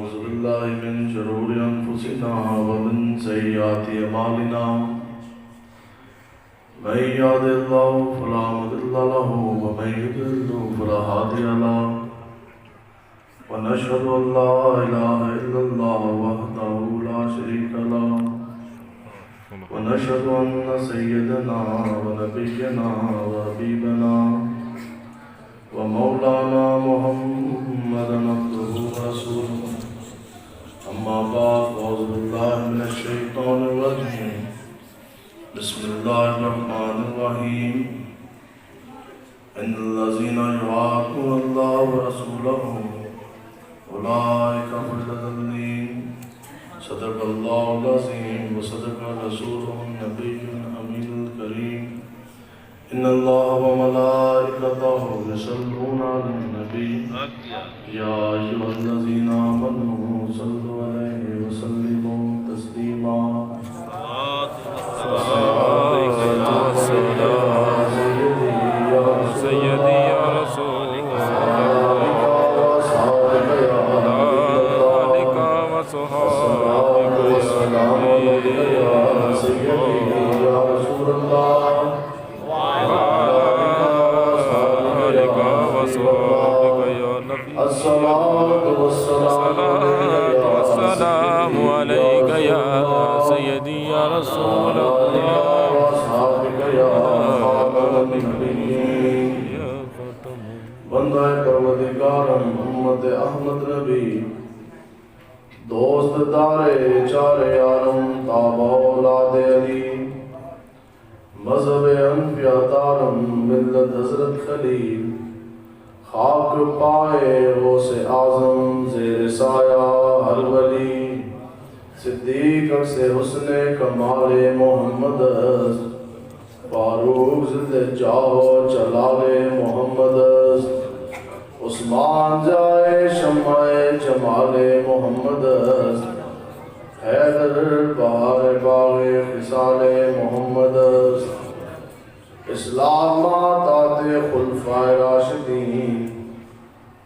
ونعوذ بالله من شرور أنفسنا ومن سيئات أعمالنا من يهد الله فلا مضل له ومن يضلل فلا هادي له ونشهد أن لا إله إلا الله وحده لا شريك له ونشهد أن سيدنا ونبينا وحبيبنا ومولانا محمدا عبده ورسوله أما بعد أعوذ بالله من الشيطان الرجيم بسم الله الرحمن الرحيم إن الذين يعادون الله ورسوله أولئك هم الضالين صدق الله العظيم وصدق رسوله النبي الأمين الكريم إن الله وملائكته يصلون على النبي يا أيها الذين آمنوا صلوا عليه وسلموا تسليما سيدي يا رسول آلك وصحابك والسلام عليك يا سيدي يا رسول الله آلك وصحابك يا نبي الصلاة والسلام عليك يا سيدي يا رسول الله بندہ پروردگارم محمد احمد نبی دوست دارے چار یارم تابع اولاد علی مذہب انبیاء دارم ملت حضرت خلیل خاک پائے غوث اعظم زیر سایہ ہر ولی صدیق سے حسن کمال محمد فاروق ضد جاہ جلال محمد عثمان جائے شمع جمال محمد حیدر بہار باغ خصال محمد اسلام طاعت خلفائے راشدین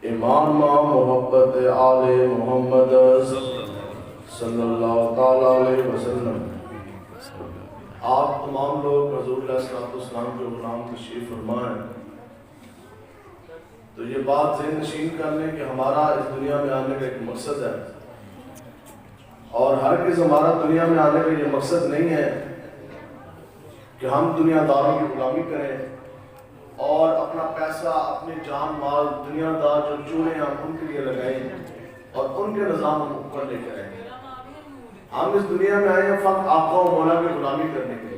ایمان محبت آل محمد صلی اللہ تعالیٰ علیہ وسلم۔ آپ تمام لوگ حضور علیہ السلام کے غلام تشریف فرمائیں تو یہ بات ذہن نشین کر لیں کہ ہمارا اس دنیا میں آنے کا ایک مقصد ہے، اور ہرگز ہمارا دنیا میں آنے کا یہ مقصد نہیں ہے کہ ہم دنیا داروں کی غلامی کریں اور اپنا پیسہ اپنی جان مال دنیا دار جو چوہے ہم ان کے لیے لگائیں اور ان کے نظام ہم اوپر لے کے رہیں۔ ہم اس دنیا میں آئے ہیں فقط آقا و مولا کی غلامی کرنے کے لیے،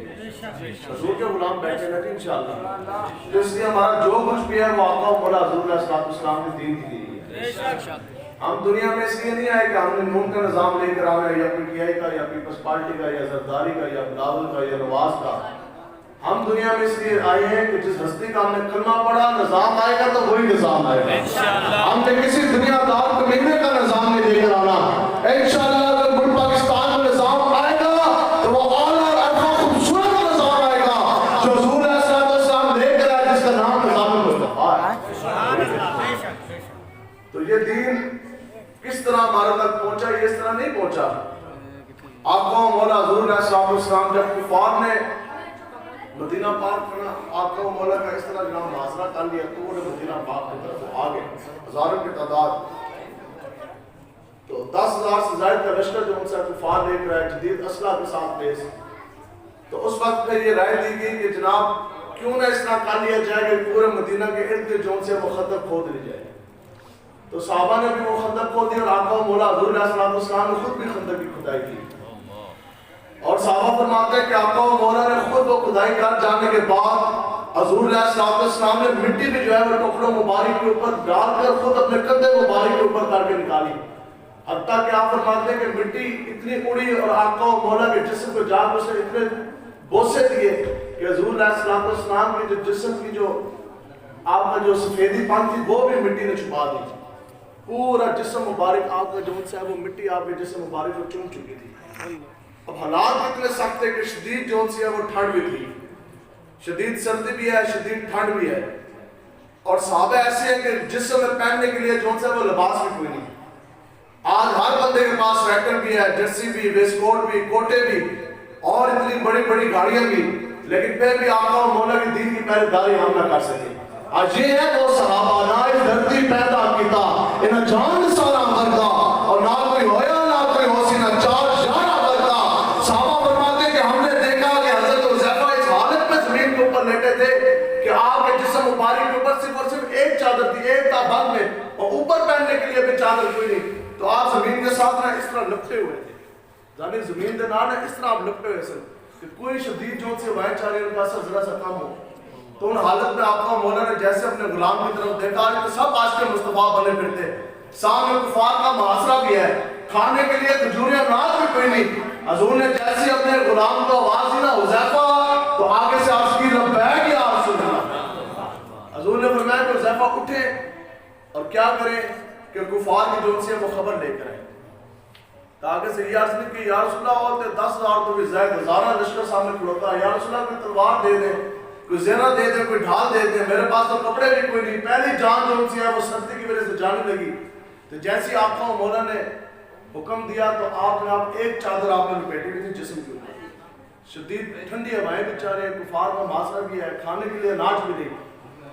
حضور کے غلام بیٹھے نا کہ انشاءاللہ تو اس لیے ہمارا جو کچھ بھی ہے وہ آقا و مولا حضور علیہ السلام کے دین کے لیے ہے۔ ہم دنیا میں اس لیے نہیں آئے کہ ہم نے نون کا نظام لے کر آئے یا پی ٹی آئی کا یا پیپلز پارٹی کا یا زرداری کا یا بلاول کا یا نواز کا۔ ہم دنیا میں اس لیے آئے ہیں کہ جس ہستی کا ہم نے کلمہ پڑھا نظام آئے گا تو وہی نظام آئے گا۔ ہم نے کسی دنیا دار کو ملنے کا نظام نہیں دے کر آنا۔ انشاءاللہ اگر ملک پاکستان میں نظام آئے گا تو وہ اعلیٰ اور ارفع خوبصورت نظام آئے گا جو حضور علیہ السلام لے کر آئے جس کا نام نظام مصطفیٰ ہے۔ تو یہ دین کس طرح ہمارے تک پہنچا، یہ اس طرح نہیں پہنچا۔ آقا و مولا حضور علیہ السلام جب کفار نے مدینہ پاک کرنا آقا و مولا کا اس طرح جناب محاصرہ کر لیا تو وہ مدینہ پاک کی طرف آگے ہزاروں کی تعداد، تو 10,000 سے زائد کا لشکر جو ان سے کفار لے کر آئے جدید اسلحہ کے ساتھ لیس، تو اس وقت میں یہ رائے دی گئی کہ جناب کیوں نہ اس طرح کر لیا جائے کہ پورے مدینہ کے ارد گرد جو ان سے وہ خندق کھود لی جائے۔ تو صحابہ نے بھی وہ خندق کھود دی اور آقا و مولا حضور علیہ السلام نے خود بھی خندق کی کھدائی کی، اور صحابہ فرماتے ہیں کہ آقا و مولا نے خود وہ کھدائی کر جانے کے بعد حضور علیہ السلام نے مٹی بھی جو ہے وہ ٹکڑوں مبارک کے اوپر ڈال کر خود اپنے کندھے مبارک کے اوپر کر کے نکالی، حتیٰ کہ آپ فرماتے ہیں کہ مٹی اتنی اڑی اور آقا و مولا کے جسم کو جا کر اسے اتنے بوسے دیے کہ حضور علیہ السلام کی جو جسم کی جو آپ کا جو سفیدی پن تھی وہ بھی مٹی نے چھپا دی، پورا جسم مبارک آپ کا جو ہے وہ مٹی آپ کے جسم مبارک کو چوم چکی تھی۔ اب حالات اتنے سخت ہے کہ شدید جو ہے وہ ٹھنڈ بھی تھی، شدید سردی بھی ہے، شدید ٹھنڈ بھی ہے، اور صحابہ ایسے ہیں کہ جسم میں پہننے کے لیے جو ہے وہ لباس بھی کوئی نہیں۔ آج ہر پاس سویٹر بھی ہے، جرسی بھی، ویسٹ کوٹ بھی، کوٹے بھی اور اتنی بڑی بڑی گاڑیاں بھی، لیکن پھر بھی آقا و مولا کی دین کی پہلے داری ہم نہ کر سکے. آج یہ ہے وہ صحابہ نہ اس دھرتی پیدا کیتا انہیں جان سارا مردا اور نہ کوئی ہویا نہ کوئی ہوسی نہ چار جانا مردا. صحابہ فرماتے ہیں کہ ہم نے دیکھا کہ حضرت حذیفہ اس حالت میں زمین کے اوپر لیٹے تھے کہ آپ کے جسم مبارک کے اوپر صرف اور صرف ایک چادر تھی، ایک تھا بند میں، اور اوپر پہننے کے لیے بھی چادر کوئی نہیں. تو آپ زمین کے ساتھ نہ اس طرح لپٹے ہوئے تھے، یعنی زمین دے نہ اس طرح آپ لپٹے ہوئے سن کہ کوئی شدید جو سے وائن چاہ رہے ان کا اثر ذرا سا کم ہو. تو ان حالت میں آقا مولا نے جیسے اپنے غلام کی طرف دیکھا کہ سب عاشق مصطفیٰ بنے پھرتے، سامنے کفار کا محاصرہ بھی ہے، کھانے کے لیے کھجوریں اناج بھی کوئی نہیں. حضور نے جیسے اپنے غلام کو آواز دی نا حذیفہ، تو آگے سے عرض کی لبیک یا رسول اللہ. حضور نے فرمایا کہ حذیفہ اٹھے اور کیا کریں کہ کفار کی جو سے وہ خبر لے کر آئے. آگے سے یہ عرض نہیں کہ یا رسول اللہ ہوتے 10,000 تو بھی زائد، ہزارہ لشکر سامنے کھڑوتا ہے، یا رسول اللہ کوئی تلوار دے دے، کوئی زیرہ دے دے، کوئی ڈھال دے دے، میرے پاس تو کپڑے بھی کوئی نہیں. پہلی جان جو ان سے ہے وہ سردی کی وجہ سے جانے لگی. تو جیسی آقا و مولا نے حکم دیا تو آپ نے آپ ایک چادر آپ نے لپیٹی ہوئی تھی جسم کے اوپر. شدید ٹھنڈی ہوائیں بھی چاہ رہے، کفار کا محاصرہ بھی ہے، کھانے کے لیے اناج بھی نہیں.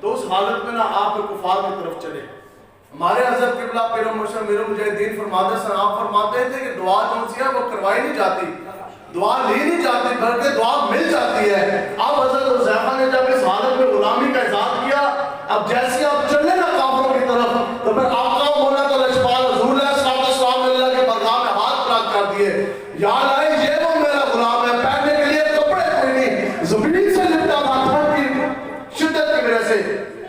تو اس حالت میں نا آپ کفار کی طرف چلے. ہمارے حضرت قبلہ پیر و مرشد امیر المجاہدین فرماتے ہیں، آپ فرماتے تھے کہ دعا جو سی ہے وہ کروائی نہیں جاتی، دعا لی نہیں جاتی، بلکہ دعا مل جاتی ہے. اب حضرت حذیفہ نے جب اس حالت میں غلامی کا اظہار کیا، اب جیسے آپ چلے نا کافروں کی طرف، تو پھر آقا و مولا کا لشپال حضور علیہ السلام نے اللہ کے برگاہ میں ہاتھ پراگ کر دیے. یا اللہ یہ وہ میرا غلام ہے، پہننے کے لیے کپڑے کوئی نہیں، زمین سے لپٹا تھا ٹھنڈ کی شدت کی وجہ سے.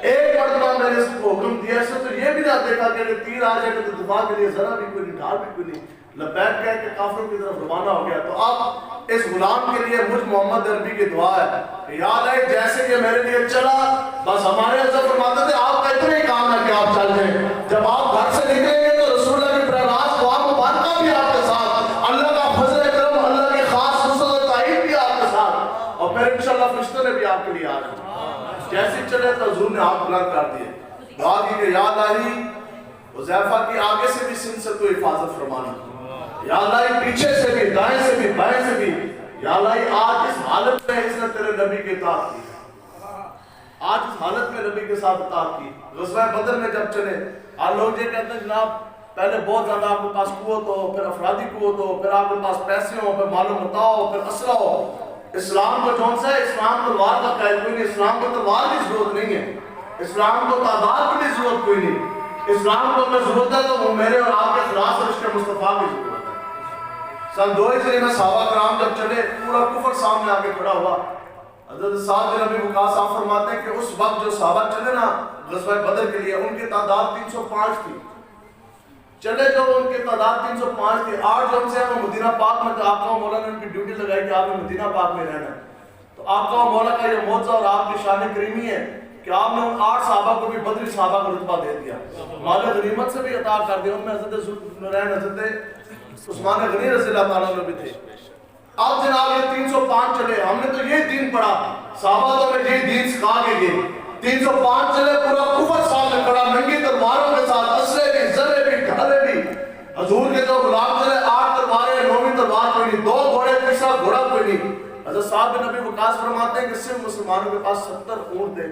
ایک مرتبہ میں نے اس کو حکم دیا سے تو یہ بھی نہ دیکھا کہ اگر تیر آ جائے گا تو دفاع کے لیے ذرا بھی کوئی نہیں، ڈھال بھی کوئی نہیں. لبیک کہہ کے کافروں کی طرف روانہ ہو گیا. تو اب اس غلام کے لیے مجھ محمد عربی کی دعا ہے کہ یا اللہ جیسے کہ میرے لیے چلا، بس ہمارے حضرت فرماتے تھے آپ کا اتنا ہی کام ہے کہ آپ چل جائیں. جب آپ گھر سے نکلیں گے تو رسول اللہ کی پرواز دعا مبارکہ بھی آپ کے ساتھ، اللہ کا فضل کرم، اللہ کی خاص نصرت و تائید بھی آپ کے ساتھ، اور پھر انشاءاللہ فرشتوں نے بھی آپ کے لیے آ جائیں. جیسے چلے تو حضور نے ہاتھ بلند کر دیے. دعا کی کہ یا اللہ حذیفہ کی آگے سے بھی سن سے تو حفاظت فرمانا، یا اللہ پیچھے سے بھی، دائیں سے بھی، بائیں سے بھی. یا اللہ آج اس حالت میں اس نے تیرے نبی کی اطاعت کی، آج اس حالت میں نبی کے ساتھ اطاعت کی. غزوہ بدر میں جب چلے، آج لوگ یہ کہتے ہیں جناب پہلے بہت زیادہ آپ کے پاس قوت ہو، پھر افرادی قوت ہو، پھر آپ کے پاس پیسے ہو، پھر مال و متاع ہو، پھر اسلحہ ہو. اسلام کو جون سا ہے، اسلام تلوار کا قائل کوئی نہیں، اسلام کو تلوار کی ضرورت نہیں ہے، اسلام کو تعداد کی بھی ضرورت کوئی نہیں. اسلام کو میں ضرورت ہے تو وہ میرے اور آپ کے خلاص رشتے مصطفیٰ کی ضرورت ہے. سن 2 ہجری میں صحابہ کرام جب چلے، پورا کفر سامنے آ کے کھڑا ہوا. حضرت سعد بن ابی وقاص صاحب فرماتے ہیں کہ اس وقت جو صحابہ چلے نا غزوہ بدر کے لیے، ان کی تعداد 305 تھی. چلے جو ان کی تعداد 305 تھی. 8 جو سے وہ مدینہ پاک میں، آقا و مولا نے ان کی ڈیوٹی لگائی کہ آپ نے مدینہ پاک میں رہنا ہے. تو آقا و مولا کا یہ معجزہ اور آپ کی شان کریمی ہے کہ آپ نے ان 8 صحابہ کو بھی بدری صحابہ کا رتبہ دے دیا، مال غنیمت سے بھی عطا کر دیا. ان میں حضرت ذوالنورین حضرت عثمان غنی رضی اللہ تعالیٰ عنہ بھی تھے. اب جناب یہ 305 چلے، ہم نے تو یہ دین پڑھا، صحابہ تو ہمیں یہ دین سکھا کے گئے. 305 چلے، پورا کفر سامنے کھڑا، ننگی تلواروں کے ساتھ، اسلحے بھی، زرے بھی، ڈھالے بھی. حضور کے جو غلام چلے 8 تلواریں، 9ویں تلوار کوئی نہیں، 2 گھوڑے، تیسرا گھوڑا کوئی نہیں. حضرت سعد بن ابی وقاص فرماتے ہیں کہ صرف مسلمانوں کے پاس 70 اونٹ تھے،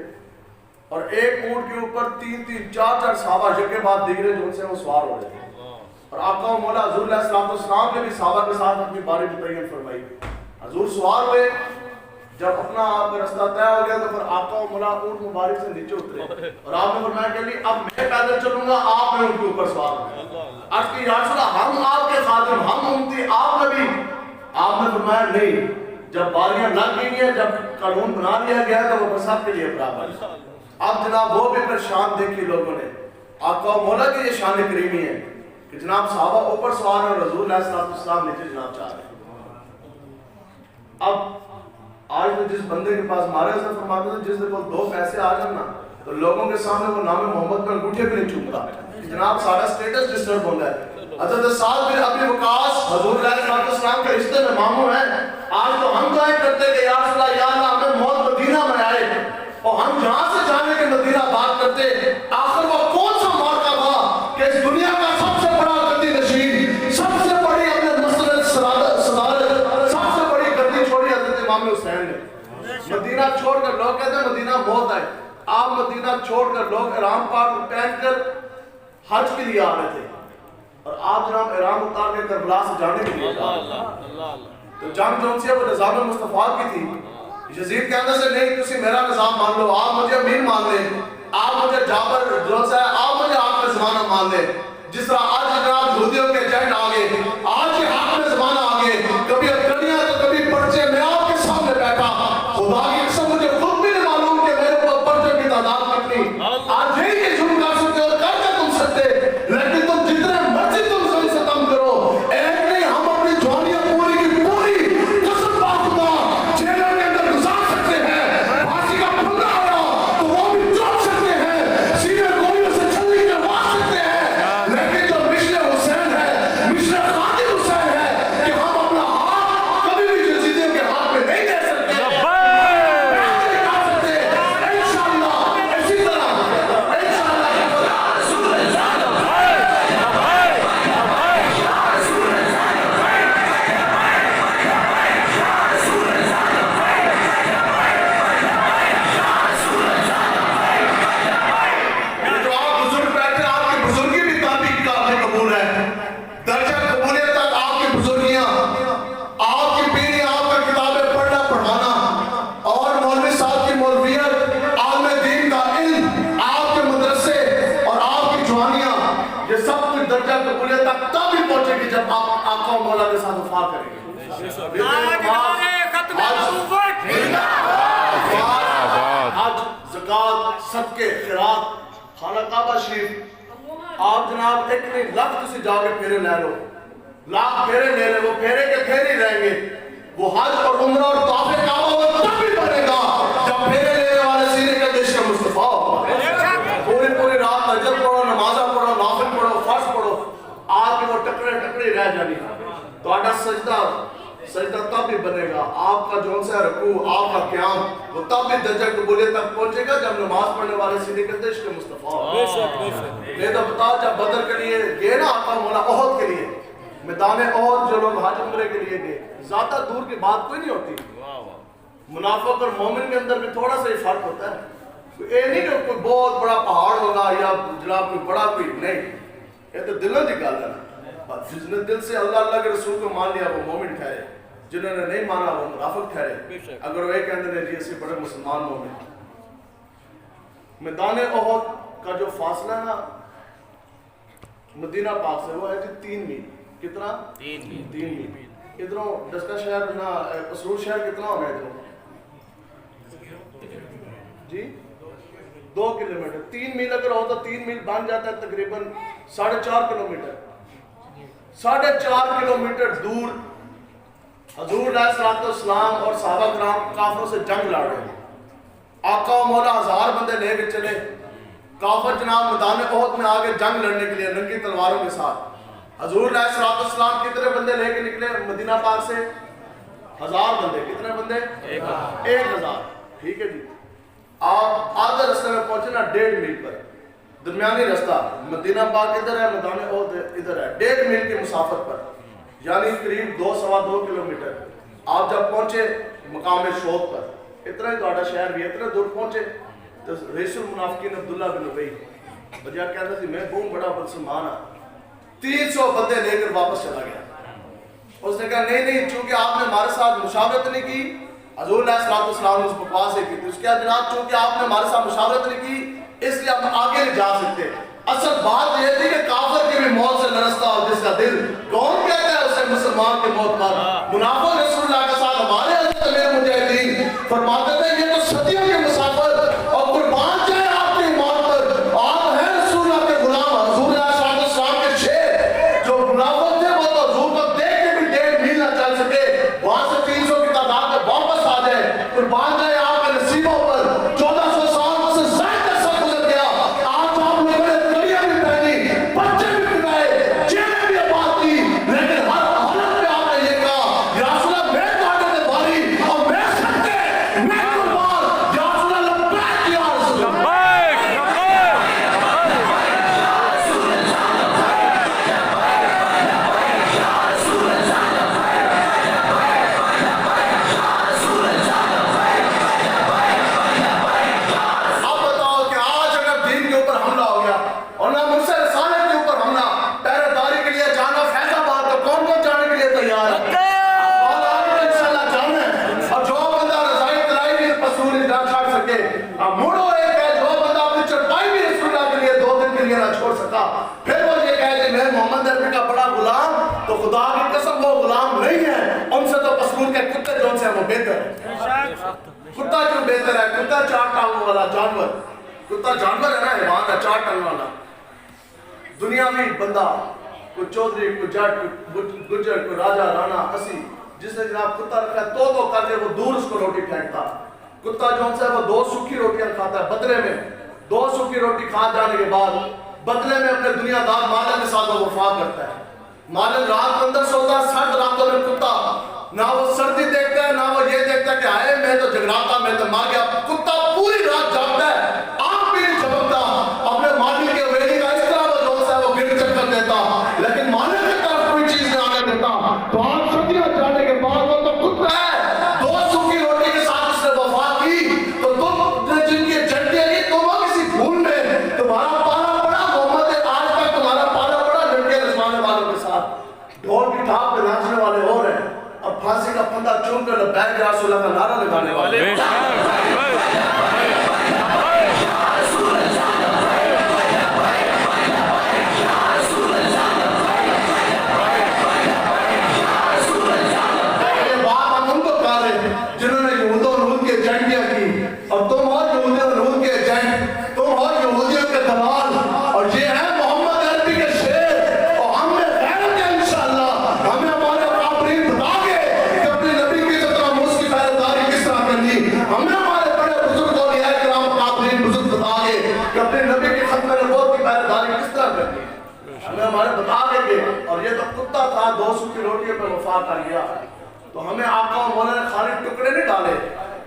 اور ایک اونٹ کے اوپر 3-3 4-4 صحابہ یکے بعد دیگرے جو ان سے وہ سوار ہو رہے تھے. اور آقا و مولا حضور علیہ السلام نے بھی صحابہ کے ساتھ اپنی باری متعین فرمائی. حضور سوار ہوئے، جب اپنا آپ کا رستہ طے ہو گیا تو پھر آقا و مولا اونٹ مبارک سے نیچے اترے اور آپ نے فرمایا کہ علی اب میں پیدل چلوں گا، آپ نے ان کے اوپر سوار ہوں. عرض کی یا رسول اللہ ہم آپ کے خادم، ہم امتی، آپ نبی. آپ نے فرمایا نہیں، جب باریاں لگ گئی ہیں، جب قانون بنا لیا گیا ہے تو وہ سب کے لیے برابر ہے. اب جناب وہ بھی پھر شان دیکھی لوگوں نے. آقا و مولا کی یہ شان کریمی ہے کہ جناب صحابہ اوپر سوار ہیں اور رسول علیہ السلام نیچے جناب چاہ رہے ہیں. اب آج تو جس بندے کے پاس ہمارے حضرت فرماتے ہیں جس کو 2 پیسے آ جائیں نا تو لوگوں کے سامنے وہ نام محمد پر انگوٹھے بھی نہیں چومتا کہ جناب سارا سٹیٹس ڈسٹرب ہوتا ہے. حضرت سعد بن ابی وقاص حضور علیہ السلام کے رشتے میں ماموں ہیں. آج تو ہم دعائیں کرتے کہ یا رسول اللہ یا اللہ ہمیں موت مدینہ میں آئے، اور ہم جہاں سے جانے کے مدینہ بات کرتے. آخر وہ کون سا موقع تھا کہ اس دنیا کا سب سے بڑا گدی نشین، سب سے مدینہ چھوڑ کر لوگ کہتے ہیں مدینہ موت ہے. آپ مدینہ چھوڑ کر لوگ احرام پاک پہن کر حج کے لیے آ رہے تھے اور آپ جناب احرام اتار کے کربلا سے جانے کے لیے جا رہے تھے. تو جنگ جون سی وہ نظام مصطفیٰ کی تھی. یزید کہنے سے نہیں تسی میرا نظام مان لو, آپ مجھے امین مان لیں, آپ مجھے جابر جون سے آپ مجھے آپ کا زمانہ مان لیں. جس طرح آج جناب یہودیوں کے ایجنٹ آگے, آج کے حق میں زمانہ آگے, کبھی اکڑیاں تو کبھی پرچے. میں آپ کے سامنے بیٹھا, خدا کی قسم مجھے خود بھی نہیں معلوم کہ میرے اوپر پرچوں کی تعداد کتنی. آج یہی کہ جھوٹ کر سکتے اور کر کے تم سکتے, لیکن تم جتنے مرضی تم سے ستم کرو, ایک نہیں ہم اپنی جوانیاں پوری کی پوری قسم پاکتا جیلوں کے اندر گزار سکتے ہیں. پھانسی کا پھندا آیا تو وہ بھی چوک سکتے ہیں, سینے گولیوں سے چھلنی کروا سکتے ہیں. لیکن جو مشن حسین ہے, مشن خادم حسین ہے کہ ہم اپنا ہاتھ کبھی بھی یزیدیوں کے ہاتھ میں نہیں دے سکتے. جب آپ آقا و مولا کے ساتھ وفا کریں گے. حج, زکات, صدقے, خیرات, خانہ کعبہ شریف, آپ جناب ایک نہیں لاکھ کسی جا کے پھیرے لے لو, لاکھ پھیرے لے لے, وہ پھیرے کے پھیرے ہی رہیں گے. وہ حج اور عمرہ اور طواف کعبہ وہ تب بھی بنے گا جب پھیرے لینے والے سینے کے دیش کا مصطفیٰ ہوگا. پوری رات تہجد پڑھو, نمازہ پڑھو, نافل پڑھو, فرض پڑھو, آپ کے وہ ٹکڑے رہ جانی. تو آڈا سجدہ تب بھی بنے گا, آپ کا جون سے رکوع, آپ کا قیام, وہ تب بھی درجہ قبولیت تک پہنچے گا جب نماز پڑھنے والے سیدھے کہتے عشق مصطفیٰ. یہ تو بتا جب بدر کے لیے گئے نا آقا مولا, احد کے لیے میدان احد جو لوگ حج عمرے کے لیے گئے, زیادہ دور کی بات کوئی نہیں ہوتی. منافق اور مومن کے اندر بھی تھوڑا سا ہی فرق ہوتا ہے. یہ نہیں کہ کوئی بہت بڑا پہاڑ ہوگا یا جناب کوئی بڑا کوئی نہیں, یہ تو دلوں کی گل ہے نا. جس نے دل سے اللہ کے رسول کو مان لیا وہ مومن ٹھہرے, جنہوں نے نہیں مانا وہ منافق ٹھہرے. اگر وہ ایک کہتے ہیں جی اسی بڑے مسلمان مومن. میدان احد کا جو فاصلہ ہے نا مدینہ پاک سے, وہ ہے جی 3 میل. کتنا؟ 3 میل. ادھروں ڈسکا شہر نا قصور شہر کتنا ہوگا ادھروں جی 2 کلومیٹر. 3 میل اگر ہو تو 3 میل بن جاتا ہے تقریباً 4.5 کلومیٹر. 4.5 کلومیٹر دور حضور علیہ السلام اور صحابہ کرام کافروں سے جنگ لڑ رہے ہیں. آقا و مولا 1000 بندے لے کے چلے. کافر جناب میدان احد میں آگے جنگ لڑنے کے لیے ننگی تلواروں کے ساتھ. حضور علیہ السلام کتنے بندے لے کے نکلے مدینہ پاک سے؟ 1000 بندے. کتنے بندے؟ 1000. ٹھیک ہے جی. آپ آدھے رستے میں پہنچے نا 1.5 میل پر, درمیانی رستہ مدینہ پاک ادھر ہے, میدان احد ادھر ہے, 1.5 میل کی مسافت پر, یعنی قریب 2-2.25 کلومیٹر. آپ جب پہنچے مقام شوق پر, اتنا ہی توڑا شہر بھی اتنا دور پہنچے تو رئیس المنافقین عبداللہ بن ابی بجا کہتا تھی میں بہت بڑا مسلمان ہوں, 300 بندے لے کر واپس چلا گیا. اس نے کہا نہیں چونکہ آپ نے ہمارے ساتھ مشاورت نہیں کی, حضور علیہ السلام نے اس بکواس سے کی, اس کے جناب چونکہ آپ نے ہمارے ساتھ مشاورت نہیں کی اس لیے ہم آگے نہیں جا سکتے. اصل بات یہ تھی کہ کافر کی بھی موت سے لرزتا ہو جس کا دل, کون کہتا ہے اسے مسلمان کی موت پر؟ منافق رسول اللہ کے ساتھ ہمارے حضرت امیر مجاہدین فرماتے تھے یہ تو صدیوں کے مسافر اور قربان جائے آپ کی موت پر, آپ ہیں رسول اللہ کے غلام. حضور علیہ السلام کے شیر جو منافق تھے وہ تو حضور کو دیکھ کے بھی 1.5 میل نہ چل سکے, وہاں سے 300 کی تعداد میں واپس آ جائے. قربان جائے آپ کے نصیبوں پر 1400 سال سے زائد عرصہ گزر گیا. آج آپ لوگوں نے کڑیاں بھی پہنی, بچے بھی پکائے, جیلیں بھی آباد کی, لیکن ہر حالت میں آپ نے یہ کہا یا رسول اللہ میں تو آگے سے باری اور میں سکتے میں خدا کی قسم وہ غلام نہیں ہے، ان سے تو مسرور کے کتے جو ان سے وہ بہتر ہے۔ کتا جو بہتر ہے، کتا 4 ٹانگوں والا جانور، کتا جانور ہے نا، حیوان ہے 4 ٹانگ والا۔ دنیا میں بندہ کوئی چودھری، کوئی جٹ، کوئی گجر، کوئی راجہ، رانا، اسی جس نے جناب کتا رکھا ہے تو کر کے وہ دور اس کو روٹی پھینکتا۔ کتا جو ہے وہ 2 سوکھی روٹیاں کھاتا ہے، بدلے میں 2 سوکھی روٹی کھا جانے کے بعد بدلے میں اپنے دنیا دار مالک کے ساتھ وہ وفا کرتا ہے۔ مالک رات اندر سوتا ہے، سرد راتوں میں کتا نہ وہ سردی دیکھتا ہے نہ وہ یہ دیکھتا ہے کہ آئے میں تو جگراتا، میں تو مر گیا۔ کتا پوری رات جاگتا ہے، آنکھ بھی نہیں جھپکتا، اپنے مالک کے ویلی کا اس طرح وہ جو ہے وہ گر چکر دیتا، لیکن مالک کی طرف کوئی چیز نہ آنے دیتا۔ تو آج سردیاں جانے کے بعد وہ تو کتا ہے، 2 سوکھی روٹی کے ساتھ اس نے وفا کی، تو تم جن کی جھنڈیاں کی تم کسی پھول میں تمہارا پارا پڑا، محمد آج تک تمہارا پارا پڑا جھنڈیاں رسوانے والوں کے ساتھ، ڈھول کی ٹھاپ پہ ناچنے والے اور ہیں، اب پھانسی کا پھندا چوم کر لبیک یا رسول اللہ کا نعرہ لگانے والے۔ جنہوں نے یہود و نود کے ایجنٹ کیا کی، اور تم اور یہود و نود کے ایجنٹ، تم اور یہودیوں کے دلال، اور یہ ہے محمد عربی کے شیر، اور ہم نے غیرت ہے انشاءاللہ، ہمیں ہمارے کافرین بتا گے کہ اپنے نبی کی عزت ناموس کی پہرےداری کس طرح کرنی، ہمیں ہمارے بڑے بزرگ اور یہ کرام کافرین بزرگ بتا گے کہ اپنے نبی کی ختم نبوت کی پہرےداری کس طرح کرنی، ہمیں ہمارے بتا دیں گے۔ اور یہ تو کتا تھا، 2 سوکھی روٹیوں پر وفا کر گیا، تو ہمیں آقا و مولا نے خالی ٹکڑے نہیں ڈالے۔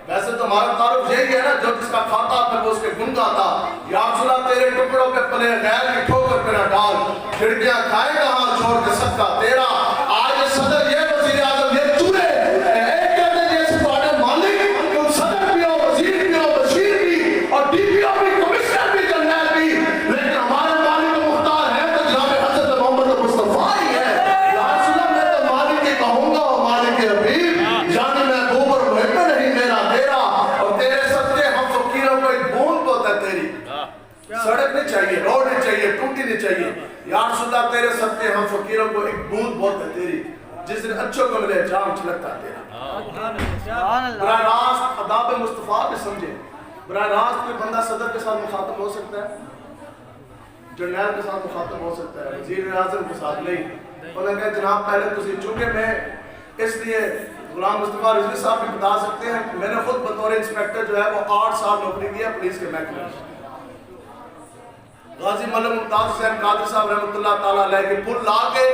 ویسے تو ہمارا تعارف یہی ہے نا، جو جس کا کھاتا پھر وہ اس کے گن گاتا، یا رسول اللہ تیرے ٹکڑوں پہ پلے غیر کی ٹھوکر پہ نہ ڈال، کھڑکیاں کھائے کہاں چھوڑ کے صدقہ تیرا۔ آج صدر یہ وزیر اعظم یہ چورے ایک کہتے ہیں جیسے تمہارے مالک تم صدر بھی ہو، وزیر بھی ہو، بشیر بھی، اور ڈی پی او بھی، کمشنر بھی، جنرل بھی، لیکن ہمارے مالک و مختار ہے تو جناب حضرت محمد مصطفیٰ ہی ہے۔ یا رسول اللہ میں تو مالک ہی کہوں گا، مالک حبیب جانے میں گوبر محب نہیں میرا تیرا، اور تیرے صدقے ہم فقیروں کو ایک بوند بہت ہے تیری، سڑک نہیں چاہیے، روڈ نہیں چاہیے، ٹوٹی نہیں چاہیے، یا رسول اللہ تیرے صدقے ہم فقیروں کو ایک بوند بہت ہے تیری، جس دن اچھوں کو ملے جام چھلکتا تیرا۔ براہ راست آداب مصطفیٰ بھی سمجھے، براہ راست کوئی بندہ صدر کے ساتھ مخاطب ہو سکتا ہے، جنرل کے ساتھ مخاطب ہو سکتا ہے، وزیر اعظم کے ساتھ نہیں۔ انہوں نے کہا جناب پہلے تسی، چونکہ میں اس لیے غلام مصطفیٰ رضوی صاحب بھی بتا سکتے ہیں کہ میں نے خود بطور انسپیکٹر جو ہے وہ 8 سال نوکری کیا پولیس کے محکمے میں۔ غازی ملک ممتاز حسین قادری صاحب رحمۃ اللہ تعالیٰ علیہ کے پل لا کے،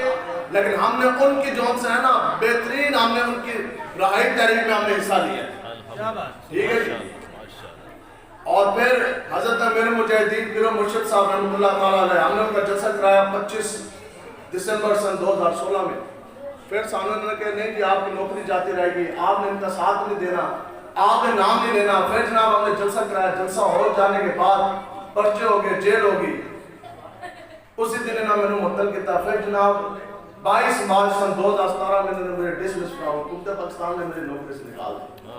لیکن ہم نے ان کی جون سے ہے نا بہترین، ہم نے ان کی رہائی تحریک میں ہم نے حصہ لیا، ٹھیک ہے جی۔ اور پھر حضرت امیر مجاہدین پیر و مرشد صاحب رحمۃ اللہ تعالیٰ علیہ، ہم نے ان کا جلسہ کرایا 25 دسمبر سن 2016 میں۔ پھر سامنے نے کہا نہیں کہ آپ کی نوکری جاتی رہے گی، آپ نے ان کا ساتھ نہیں دینا، آپ نے نام نہیں لینا۔ پھر جناب ہم نے جلسہ کرایا، جلسہ ہو جانے کے بعد پرچے ہو گئے، جیل ہوگی، اسی دن انہوں نے معطل کیا۔ پھر جناب 22 مارچ سن 2017 میں انہوں نے میرے ڈسمس کیا، حکومت پاکستان نے میری نوکری سے نکال دی۔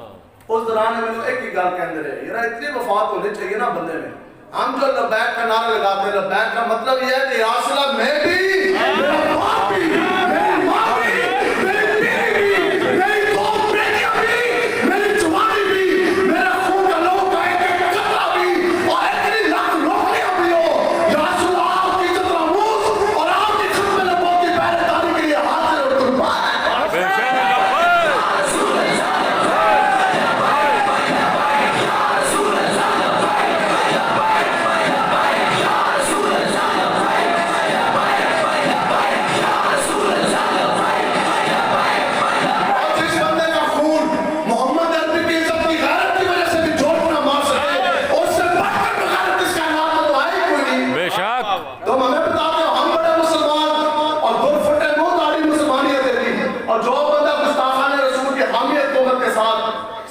اس دوران میں نے ایک ہی گال کے اندر ہے، یار اتنی وفات ہونی چاہیے نا بندے میں۔ ہم جو لبیک کا نعرہ لگاتے ہیں، لبیک کا مطلب یہ ہے کہ یا رسول اللہ میں بھی، میرا باپ بھی، میری ماں بھی، میری بیوی بھی، میری 2 بیٹیاں بھی، میری جوانی بھی، میرا خون کا لہو کا ایک ایک قطرہ بھی، اور اتنی لاکھ نوکریاں بھی ہو، یا رسول اللہ آپ کی عزت ناموس اور آپ کی ختم نبوت کی پہرےداری کے لیے حاضر اور قربان ہے۔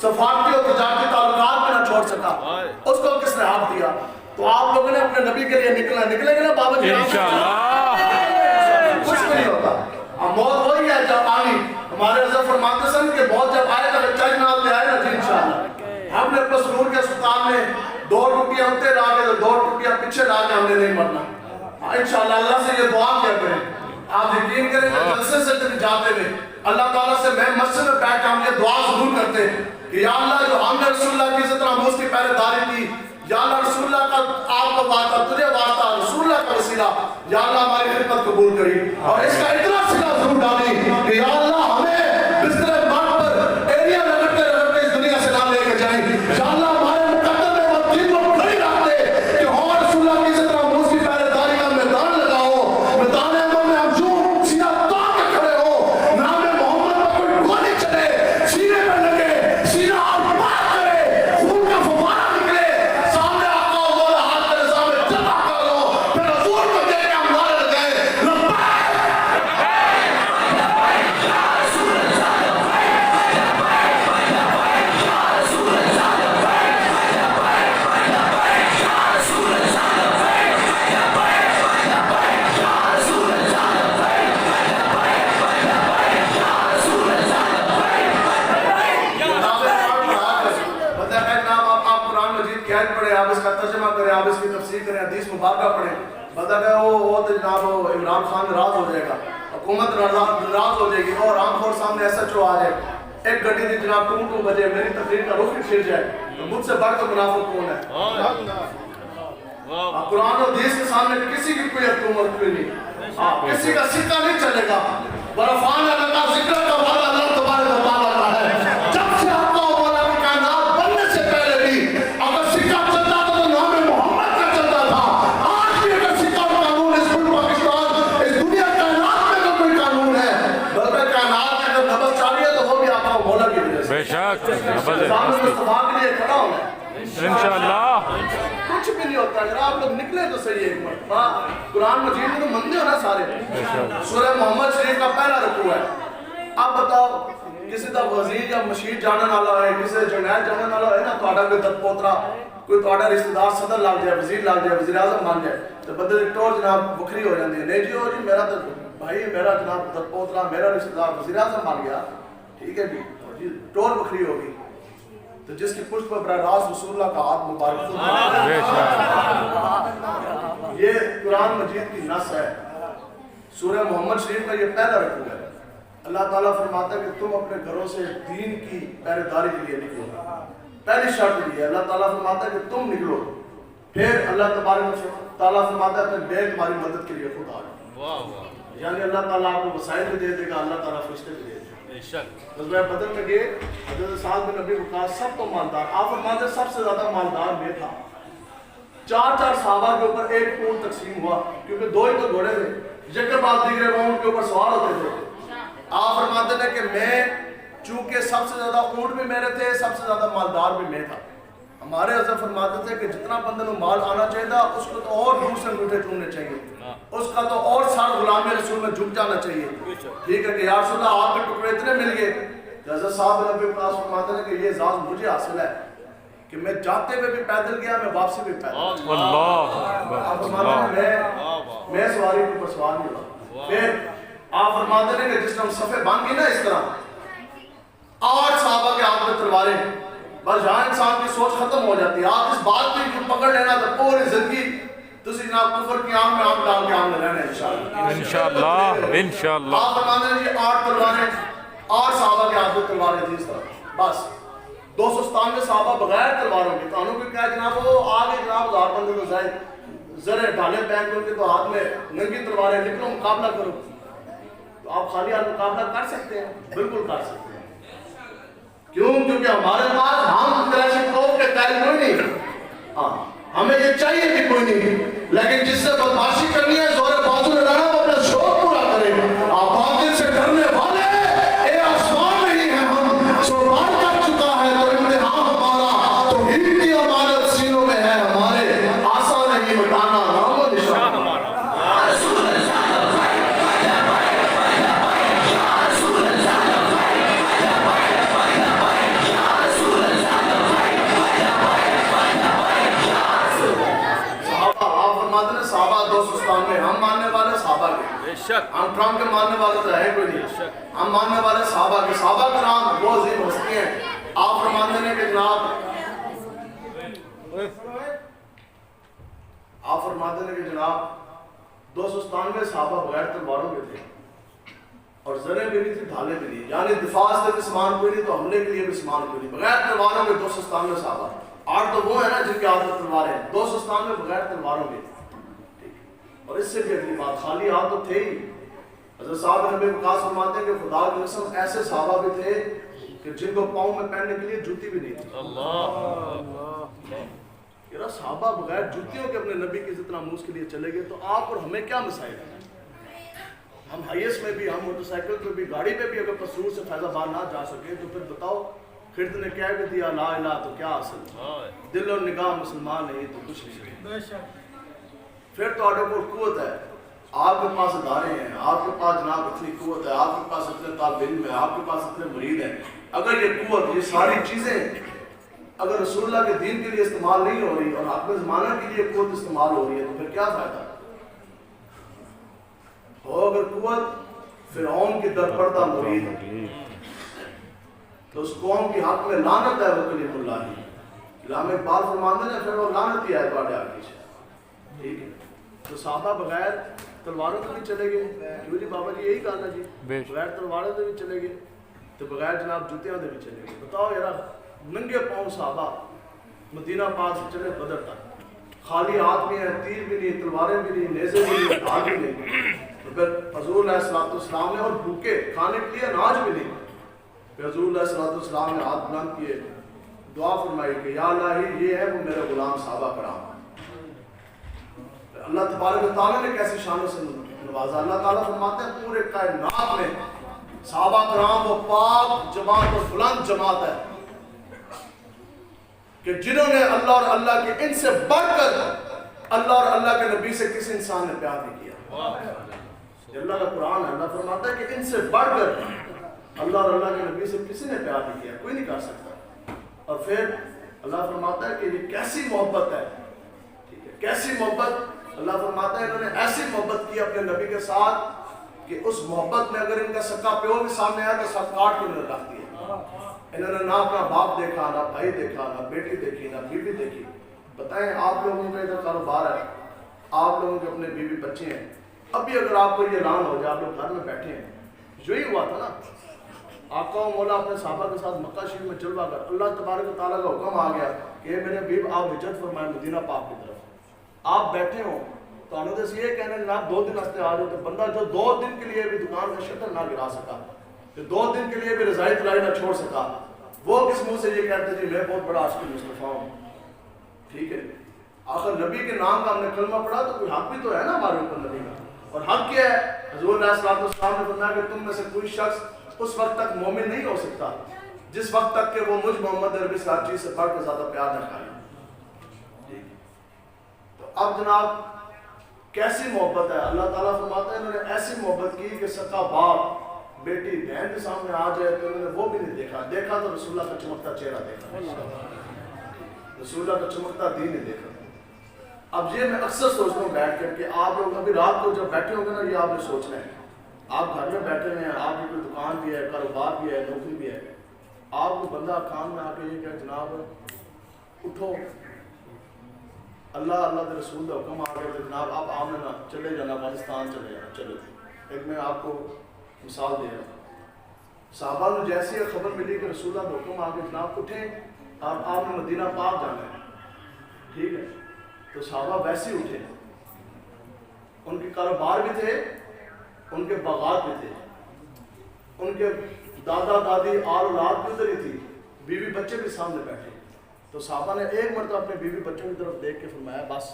سفارتی اور تجارتی تعلقات میں نہ چھوڑ سکا، اس کو کس نے ہاتھ دیا؟ تو آپ لوگوں نے اپنے نبی کے لیے نکلیں گے نا بابا جی انشاءاللہ، کچھ بھی نہیں ہوتا۔ اب موت وہی ہے جب آنی، ہمارے حضرت فرماتے سن کہ موت جب آئے گا بچہ جناب لے آئے گا جی انشاءاللہ۔ ہم نے اپنے سرور کے اسپتال میں 2 ٹوٹیاں اتنے لا کے 2 ٹوٹیاں پیچھے لا کے ہم نے نہیں مرنا، انشاءاللہ۔ اللہ سے یہ دعا کیا کریں آپ یقین کریں کہ جلسے سے جب جاتے ہوئے اللہ تعالیٰ سے میں مسجد میں بیٹھ کے ہم یہ دعا ضرور کرتے ہیں کہ یا اللہ جو ہم نے رسول اللہ کی عزت ناموس کی پہلے داری کی، یا اللہ رسول اللہ کا آپ کا واسطہ، تجھے واسطہ، رسول اللہ کا وسیلہ، یا اللہ ہماری خدمت قبول کری، اور اس کا اتنا صلہ ضرور ڈالی کہ یا اللہ ہمیں بستر موت پر ایریا رگڑتے رگڑتے اس دنیا سے نہ لے کے جائیں، یا اللہ ہمارے مقدم میں وہ دین کو کھڑی رکھ دے کہ ہم رسول اللہ کی عزت ناموس کی پہلے داری کا میدان لگاؤ، میدان عمل میں ہم جو سیدھا تاک کے کھڑے ہو، نام محمد پر کوئی گولی چلے، سینے پر لگے، سینہ اور پار کرے، خون کا فوارہ نکلے، سامنے آقا و مولا ہاتھ کے سامنے جمع کر لو، پھر حضور کو دے کے ہم نعرے لگائیں آپ اس کا ترجمہ کریں، آپ اس کی تفسیر کریں، حدیث مبارکہ پڑھیں، بتا کہ وہ تو جناب عمران خان ناراض ہو جائے گا، حکومت ناراض ہو جائے گی، اور رام خور سامنے ایسا چو آ جائے، ایک گھڑی دی جناب 2 بجے میری تقریر کا رخ پھر جائے تو مجھ سے بڑھ کر منافق کون ہے؟ قرآن و حدیث کے سامنے کسی کی کوئی حکومت کوئی نہیں، کسی کا سکہ نہیں چلے گا، ورفعنا لک ذکرک وعلا اللہ تبارک و تعالیٰ کا ہے، جب سے آپ کا مولا کی کائنات بننے سے پہلے بھی اگر سکہ چلتا تھا تو نام محمد کا چلتا تھا، آج بھی اگر سکہ اور قانون اس ملک پاکستان اس دنیا کائنات میں اگر کوئی قانون ہے بلکہ کائنات میں اگر نبض چاہیے تو وہ بھی آپ کا مولا کی وجہ سے، بے شک نظام مصطفیٰ کے لیے کھڑا ہونا ہے انشاءاللہ، کچھ بھی نہیں ہوتا، اگر آپ لوگ نکلے تو صحیح ایک مرتبہ، قرآن مجید میں تو مندے ہو نا سارے، سورہ محمد شریف کا پہلا رکوع ہے، اب بتاؤ کسی دا وزیر یا مشیر جانن والا ہے، کسی جنرل جانن والا ہے نا، تہاڈا کوئی دت پوترا، کوئی تہاڈا رشتہ دار صدر لگ جائے، وزیر لگ جائے، وزیر اعظم بن جائے تو بدل ٹور جناب بکھری ہو جاتی ہے، نہیں جی ہو جی میرا تو بھائی میرا جناب دت پوترا میرا رشتہ دار وزیر اعظم بن گیا، ٹھیک ہے جی ٹور بکھری ہوگی، تو جس کی پشت پر براہ راست رسول اللہ کا ہاتھ مبارک یہ قرآن مجید کی نص ہے، سورہ محمد شریف کا یہ پہلا رکوع ہے، اللہ تعالیٰ فرماتا ہے کہ تم اپنے گھروں سے دین کی پہرے داری کے لیے نکلو، پہلی شرط یہ ہے، اللہ تعالیٰ فرماتا ہے کہ تم نکلو، پھر اللہ تبارک تعالیٰ فرماتا ہے کہ میں تمہاری مدد کے لیے خود آ جاؤں، یعنی اللہ تعالیٰ آپ کو وسائل بھی دے دے گا، اللہ تعالیٰ فرشتے بھی دے دے گا۔ غزوہ بدر میں گئے، حضرت سعد بن ابی وقاص سب تو مالدار، آپ فرماتے ہیں سب سے زیادہ مالدار میں تھا، 4 صحابہ کے اوپر ایک اونٹ تقسیم ہوا، کیونکہ 2 ہی تو گھوڑے تھے، جن کے بعد دیگرے اونٹ کے اوپر سوار ہوتے تھے، آپ فرماتے ہیں کہ میں چونکہ سب سے زیادہ اونٹ بھی میرے تھے، سب سے زیادہ مالدار بھی میں تھا، ہمارے حضرت فرماتے تھے کہ جتنا بندے کو مال آنا چاہیے تھا اس کو تو اور دور سے انگوٹھے ٹوننے چاہیے، اس کا تو اور سارا غلامی رسول میں جھک جانا چاہیے، ٹھیک ہے کہ یا رسول اللہ آپ کے ٹکڑے اتنے مل گئے کہ حضرت صاحب بن ابی وقاص فرماتے ہیں کہ یہ اعزاز مجھے حاصل ہے کہ میں جاتے ہوئے بھی پیدل گیا، میں واپسی بھی پیدل، آپ فرماتے ہیں میں سواری کے اوپر سوار نہیں ہوا، پھر آپ فرماتے ہیں کہ جس طرح صفحے بن گئی نا اس طرح 8 صحابہ کے ہاتھ میں تلواریں، بس جہاں انسان کی سوچ ختم ہو جاتی ہے، آپ اس بات پہ پکڑ لینا تو پوری زندگی تسی جناب کفر کی آنکھ میں آنکھ ڈال کے آنکھ میں رہنا ہے انشاءاللہ انشاءاللہ۔ آپ فرماتے ہیں یہ 8 تلواریں 8 صحابہ کے ہاتھ میں تلواریں تھی اس طرح، بس 297 صحابہ بغیر تلواروں کے، تو انہوں کو کہا جناب وہ آگے جناب 1000 بندے تو زائد زرے ڈالے بینک ان کے تو ہاتھ میں ننگی تلواریں، نکلو مقابلہ کرو، تو آپ خالی ہاتھ مقابلہ کر سکتے ہیں، بالکل کر سکتے ہیں، کیوں؟ کیونکہ ہمارے پاس ہم کلاشنکوف کے قائل کوئی نہیں، ہمیں یہ چاہیے کہ کوئی نہیں، لیکن جس سے بدماشی کرنی ہے زور بازو نے رہنا وہ اپنا شوق پورا کرے، آپ باطل سے ڈرنے والے اے آسمان نہیں ہیں ہم، سو بار کر چکا ہے تو امتحان ہمارا، تو ہند کی امانت سینوں میں ہے ہمارے، آسان نہیں مٹانا نام و نشان ہمارا۔ صحابہ 297 ہم ماننے والے صحابہ کے، ہم ٹرمپ کے ماننے والے تو ہے کوئی نہیں، ہم ماننے والے صحابہ کے، صحابہ کرام وہ عظیم ہستی ہیں، آپ فرماتے ہیں کہ جناب آپ فرماتے ہیں کہ جناب 297 صحابہ بغیر تلواروں کے تھے اور زریں بھی نہیں تھی, ڈھالیں بھی نہیں, یعنی دفاع سے بھی سامان کوئی نہیں تو حملے کے لیے بھی سامان کوئی نہیں, بغیر تلواروں کے 297 صحابہ. 8 تو وہ ہیں نا جن کے ہاتھ میں تلواریں ہیں, 297 بغیر تلواروں کے. اور اس سے بھی اگلی بات, خالی ہاتھ تو تھے ہی. حضرت صاحب نبی وقاص فرماتے ہیں کہ خدا کی قسم ایسے صحابہ بھی تھے کہ جن کو پاؤں میں پہننے کے لیے جوتی بھی نہیں تھی. اللہ یار صحابہ بغیر جوتیوں کے اپنے نبی کی عزت ناموس کے لیے چلے گئے, تو آپ اور ہمیں کیا مسائل ہیں؟ ہم ہائیس میں بھی, ہم موٹر سائیکل پہ بھی, گاڑی پہ بھی اگر پسرور سے فیض آباد نہ جا سکے تو پھر بتاؤ خرد نے کہہ بھی دیا لا الہ تو کیا حاصل, دل اور نگاہ مسلمان نہیں تو کچھ نہیں. پھر تو آپ کو قوت ہے, آپ کے پاس ادارے ہیں, آپ کے پاس جناب اتنی قوت ہے, آپ کے پاس اتنے طالب علم ہے, آپ کے پاس اتنے مرید ہیں. اگر یہ قوت, یہ ساری چیزیں اگر رسول اللہ کے دین کے لیے استعمال نہیں ہو رہی اور آپ کے زمانہ کے لیے قوت استعمال ہو رہی ہے تو پھر کیا فائدہ ہو؟ اگر قوت فرعون کی در پردہ مرید تو اس قوم کی حق میں لعنت ہے, وہ کلیم اللہ ہی. علامہ اقبال فرماتے ہیں پھر وہ لعنت ہی ہے بڑے آگے سے. ٹھیک ہے, تو صحابہ بغیر تلواروں سے بھی چلے گئے. کیوں جی بابا جی یہی کہا نا جی, بغیر تلواروں سے بھی چلے گئے تو بغیر جناب جوتیاں سے بھی چلے گئے. بتاؤ یار, ننگے پاؤں صحابہ مدینہ پاک سے چلے بدر تک, خالی ہاتھ بھی ہیں, تیر بھی نہیں, تلواریں بھی نہیں, نیزے بھی نہیں, ڈھال بھی نہیں. تو پھر حضور علیہ السلام نے, اور بھوکے کھانے کے لیے اناج بھی نہیں, پھر حضور علیہ السلام نے ہاتھ بلند کیے, دعا فرمائی کہ یا الہی یہ ہے وہ میرے غلام صحابہ کرام. اللہ تبارک و تعالیٰ نے کیسی شانوں سے نوازا. اللہ تعالیٰ فرماتے ہیں پورے کائنات میں صحابہ کرام وہ پاک جماعت اور بلند جماعت ہے کہ جنہوں نے اللہ اور اللہ کے ان سے بڑھ کر اللہ اور اللہ کے نبی سے کسی انسان نے پیار نہیں کیا. یہ اللہ کا قرآن ہے, اللہ فرماتا ہے کہ ان سے بڑھ کر اللہ اور اللہ کے نبی سے کسی نے پیار نہیں کیا, کوئی نہیں کر سکتا. اور پھر اللہ فرماتا ہے کہ یہ کیسی محبت ہے, ٹھیک ہے, کیسی محبت. اللہ فرماتا ہے انہوں نے ایسی محبت کی اپنے نبی کے ساتھ کہ اس محبت میں اگر ان کا سکا پیو بھی سامنے آیا تو سب کاٹ کے انہوں نے رکھ دیا. انہوں نے نہ اپنا باپ دیکھا, نہ بھائی دیکھا, نہ بیٹی دیکھی, نہ بیوی دیکھی. بتائیں آپ لوگوں کا ادھر کاروبار ہے, آپ لوگوں کے اپنے بیوی بچے ہیں, ابھی اگر آپ کو یہ اعلان ہو جائے, آپ لوگ گھر میں بیٹھے ہیں, یہی ہوا تھا نا, آقا و مولا اپنے صحابہ کے ساتھ مکہ شریف میں جلوہ کر, اللہ تبارک و تعالیٰ کا حکم آ گیا کہ میرے حبیب آپ ہجرت فرمائیں مدینہ پاک کی طرف. آپ بیٹھے ہوں تو انہوں نے یہ کہنا جناب 2 دن ہستے آ جاؤ, تو بندہ جو 2 دن کے لیے بھی دکان کا شٹر نہ گرا سکا, جو 2 دن کے لیے بھی رضائی تلائی نہ چھوڑ سکا, وہ کس منہ سے یہ کہتے جی میں بہت بڑا عاشق مصطفیٰ ہوں. ٹھیک ہے, آخر نبی کے نام کا ہم نے کلمہ پڑھا تو کوئی حق بھی تو ہے نا ہمارے اوپر نبی کا. اور حق کیا ہے؟ حضور علیہ السلام نے فرمایا کہ تم میں سے کوئی شخص اس وقت تک مومن نہیں ہو سکتا جس وقت تک کہ وہ مجھ محمد عربی سے ہر چیز سے بڑھ کے زیادہ پیار نہ کرے. تو اب جناب کیسی محبت ہے, اللہ تعالیٰ فرماتا ہے انہوں نے ایسی محبت کی کہ سکا باپ بیٹی بہن کے سامنے آ جائے تو انہوں نے وہ بھی نہیں دیکھا, دیکھا تو رسول اللہ کا چمکتا چہرہ دیکھا, رسول اللہ کا چمکتا دین نہیں دیکھا. اب یہ میں اکثر سوچتا ہوں بیٹھ کر کہ آپ لوگ ابھی رات کو جب بیٹھے ہوں گے نا, یہ آپ نے سوچنا ہے, آپ گھر میں بیٹھے ہوئے ہیں, آپ کی کوئی دکان بھی ہے, کاروبار بھی ہے, نوکری بھی ہے, آپ کو بندہ کام میں آ کے یہ کہ جناب اٹھو, اللہ اللہ کے رسول کا حکم آ گیا جناب آپ آمنے نہ چلے جانا, پاکستان چلے جانا. چلو ایک میں آپ کو مثال دے رہا ہوں. صحابہ نے جیسی خبر ملی کہ رسول اللہ کا حکم آ گیا جناب اٹھیں آپ نے مدینہ پاک جانا ہے, ٹھیک ہے, تو صحابہ ویسے ہی اٹھے. ان کے کاروبار بھی تھے, ان کے باغات بھی تھے, ان کے دادا دادی آل اولاد بھی ادھر ہی تھی, بیوی بچے بھی سامنے بیٹھے. تو صحابہ نے ایک مرتبہ اپنے بیوی بچوں کی طرف دیکھ کے فرمایا بس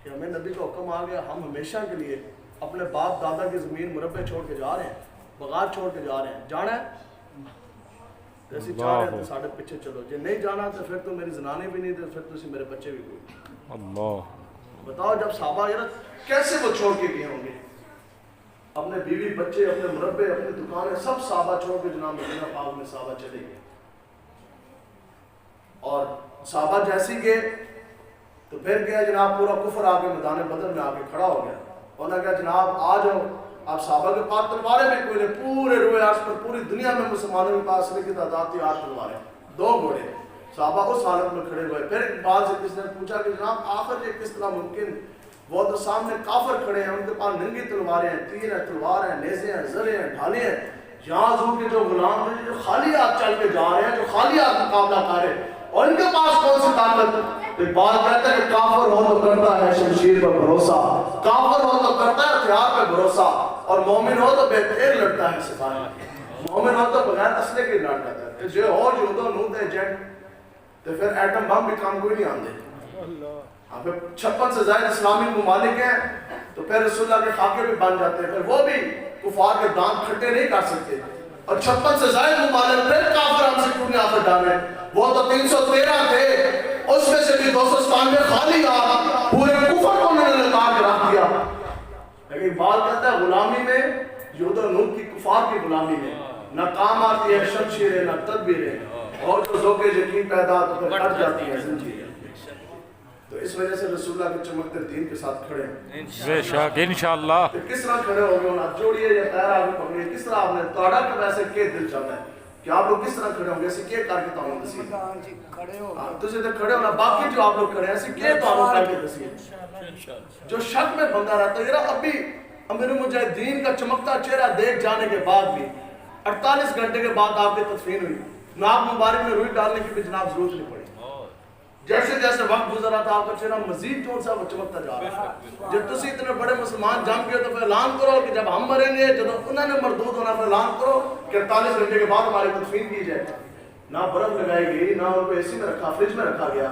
کہ ہمیں نبی کا حکم آ گیا, ہم ہمیشہ کے لیے اپنے باپ دادا کی زمین مربع چھوڑ کے جا رہے ہیں, بغات چھوڑ کے جا رہے ہیں, جانا ہے جیسی چاہ رہے ہیں تو ساڑھے پیچھے چلو, جی نہیں جانا تو پھر تو میری زنانی بھی نہیں, تو پھر تو اسی میرے بچے بھی کوئی. اللہ بتاؤ جب صحابہ یار کیسے وہ چھوڑ کے گئے ہوں گے اپنے بیوی بچے, اپنے مربع, اپنی دکانیں, سب صحابہ چھوڑ کے جناب مدینہ پاک میں صحابہ چلے گئے. اور صحابہ جیسی گئے تو پھر گیا جناب پورا کفر آ کے میدان بدر میں آ کے کھڑا ہو گیا, اور نے کہا جناب آ جاؤ. آپ صحابہ کے پاس تلواریں بھی کوئی نہیں, پورے روئے عرض پر پوری دنیا میں مسلمانوں کے پاس کی تعداد تھی 8 تلواریں, 2 گھوڑے. صحابہ اس حالت میں کھڑے ہوئے. پھر بعد سے کس نے پوچھا کہ جناب آخر یہ کس طرح ممکن وہ تو سامنے کافر کھڑے ہیں، ان کے پاس ننگی تلواریں ہیں، تیر ہیں، تلوار ہیں، نیزے ہیں، زرے ہیں، ڈھالے ہیں. یہاں حضور کے جو غلام ہیں جو خالی ہاتھ چل کے جا رہے ہیں، جو خالی ہاتھ مقابلہ کر رہے ہیں، اور ان کے پاس کون سی طاقت؟ ایک بات کہتا ہے کہ کافر ہو تو کرتا ہے شمشیر پر بھروسہ، کافر ہو تو کرتا ہے ہتھیار پہ بھروسہ، اور مومن ہو تو بے تیر لڑتا ہے سپاہی. مومن ہو تو بغیر اسلحے کے لڑ جاتا ہے. کہ جو ہو جو دو نو دے جنگ تو پھر ایٹم بم بھی کام کوئی نہیں آندے. اب 56 سے زائد اسلامی ممالک ہیں تو پھر رسول اللہ کے خاکے بھی بن جاتے ہیں، پھر وہ بھی کفار کے دانت کھٹے نہیں کر سکتے. اور 56 سے زائد ممالک پھر کافر ہم سے کیوں نہیں آفر ڈالے؟ وہ تو 313 تھے، اس میں سے بھی 297 خالی ہاتھ پورے کفر کو میں نے لگا کے رکھ دیا. لیکن بات کہتا ہے غلامی میں یہود و نون کی کفار کی غلامی میں نہ کام آتی ہے شمشیریں نہ تدبیریں، اور جو ذوق یقین پیدا تو پھر کٹ جاتی ہے زنجیریں. تو اس وجہ سے رسول اللہ کے چمکتے دین کے ساتھ کھڑے ہیں. بے شک انشاءاللہ. تو کس طرح کھڑے ہو گئے؟ ہاتھ جوڑیے یا پیر آگے پکڑیے، کس طرح آپ نے توڑا کہ ویسے کے دل چاہتا ہے کہ آپ لوگ کس طرح کھڑے ہوں گے؟ ایسے کیا کر کے تو ہم دسی تجھے تو کھڑے ہونا، باقی جو آپ لوگ کھڑے ہیں ایسے کیا تو ہم کر کے دسی. جو شک میں بندہ رہتا ہے اب بھی امیر المجاہدین کا چمکتا چہرہ دیکھ جانے کے بعد بھی 48 گھنٹے کے بعد آپ کی تدفین ہوئی، ناک مبارک میں روئی ڈالنے کی بھی جناب ضرورت نہیں پڑی. جیسے جیسے وقت گزرا تھا آپ کا چہرہ مزید جون سا وہ چمکتا جا رہا ہے. جب تسی اتنے بڑے مسلمان جم گئے تو پھر اعلان کرو کہ جب ہم مریں گے، جب انہوں نے مردود ہونا، پھر اعلان کرو کہ 48 گھنٹے کے بعد ہماری تدفین کی جائے. نہ برف لگائی گئی، نہ ان کو اے سی میں رکھا، فریج میں رکھا گیا.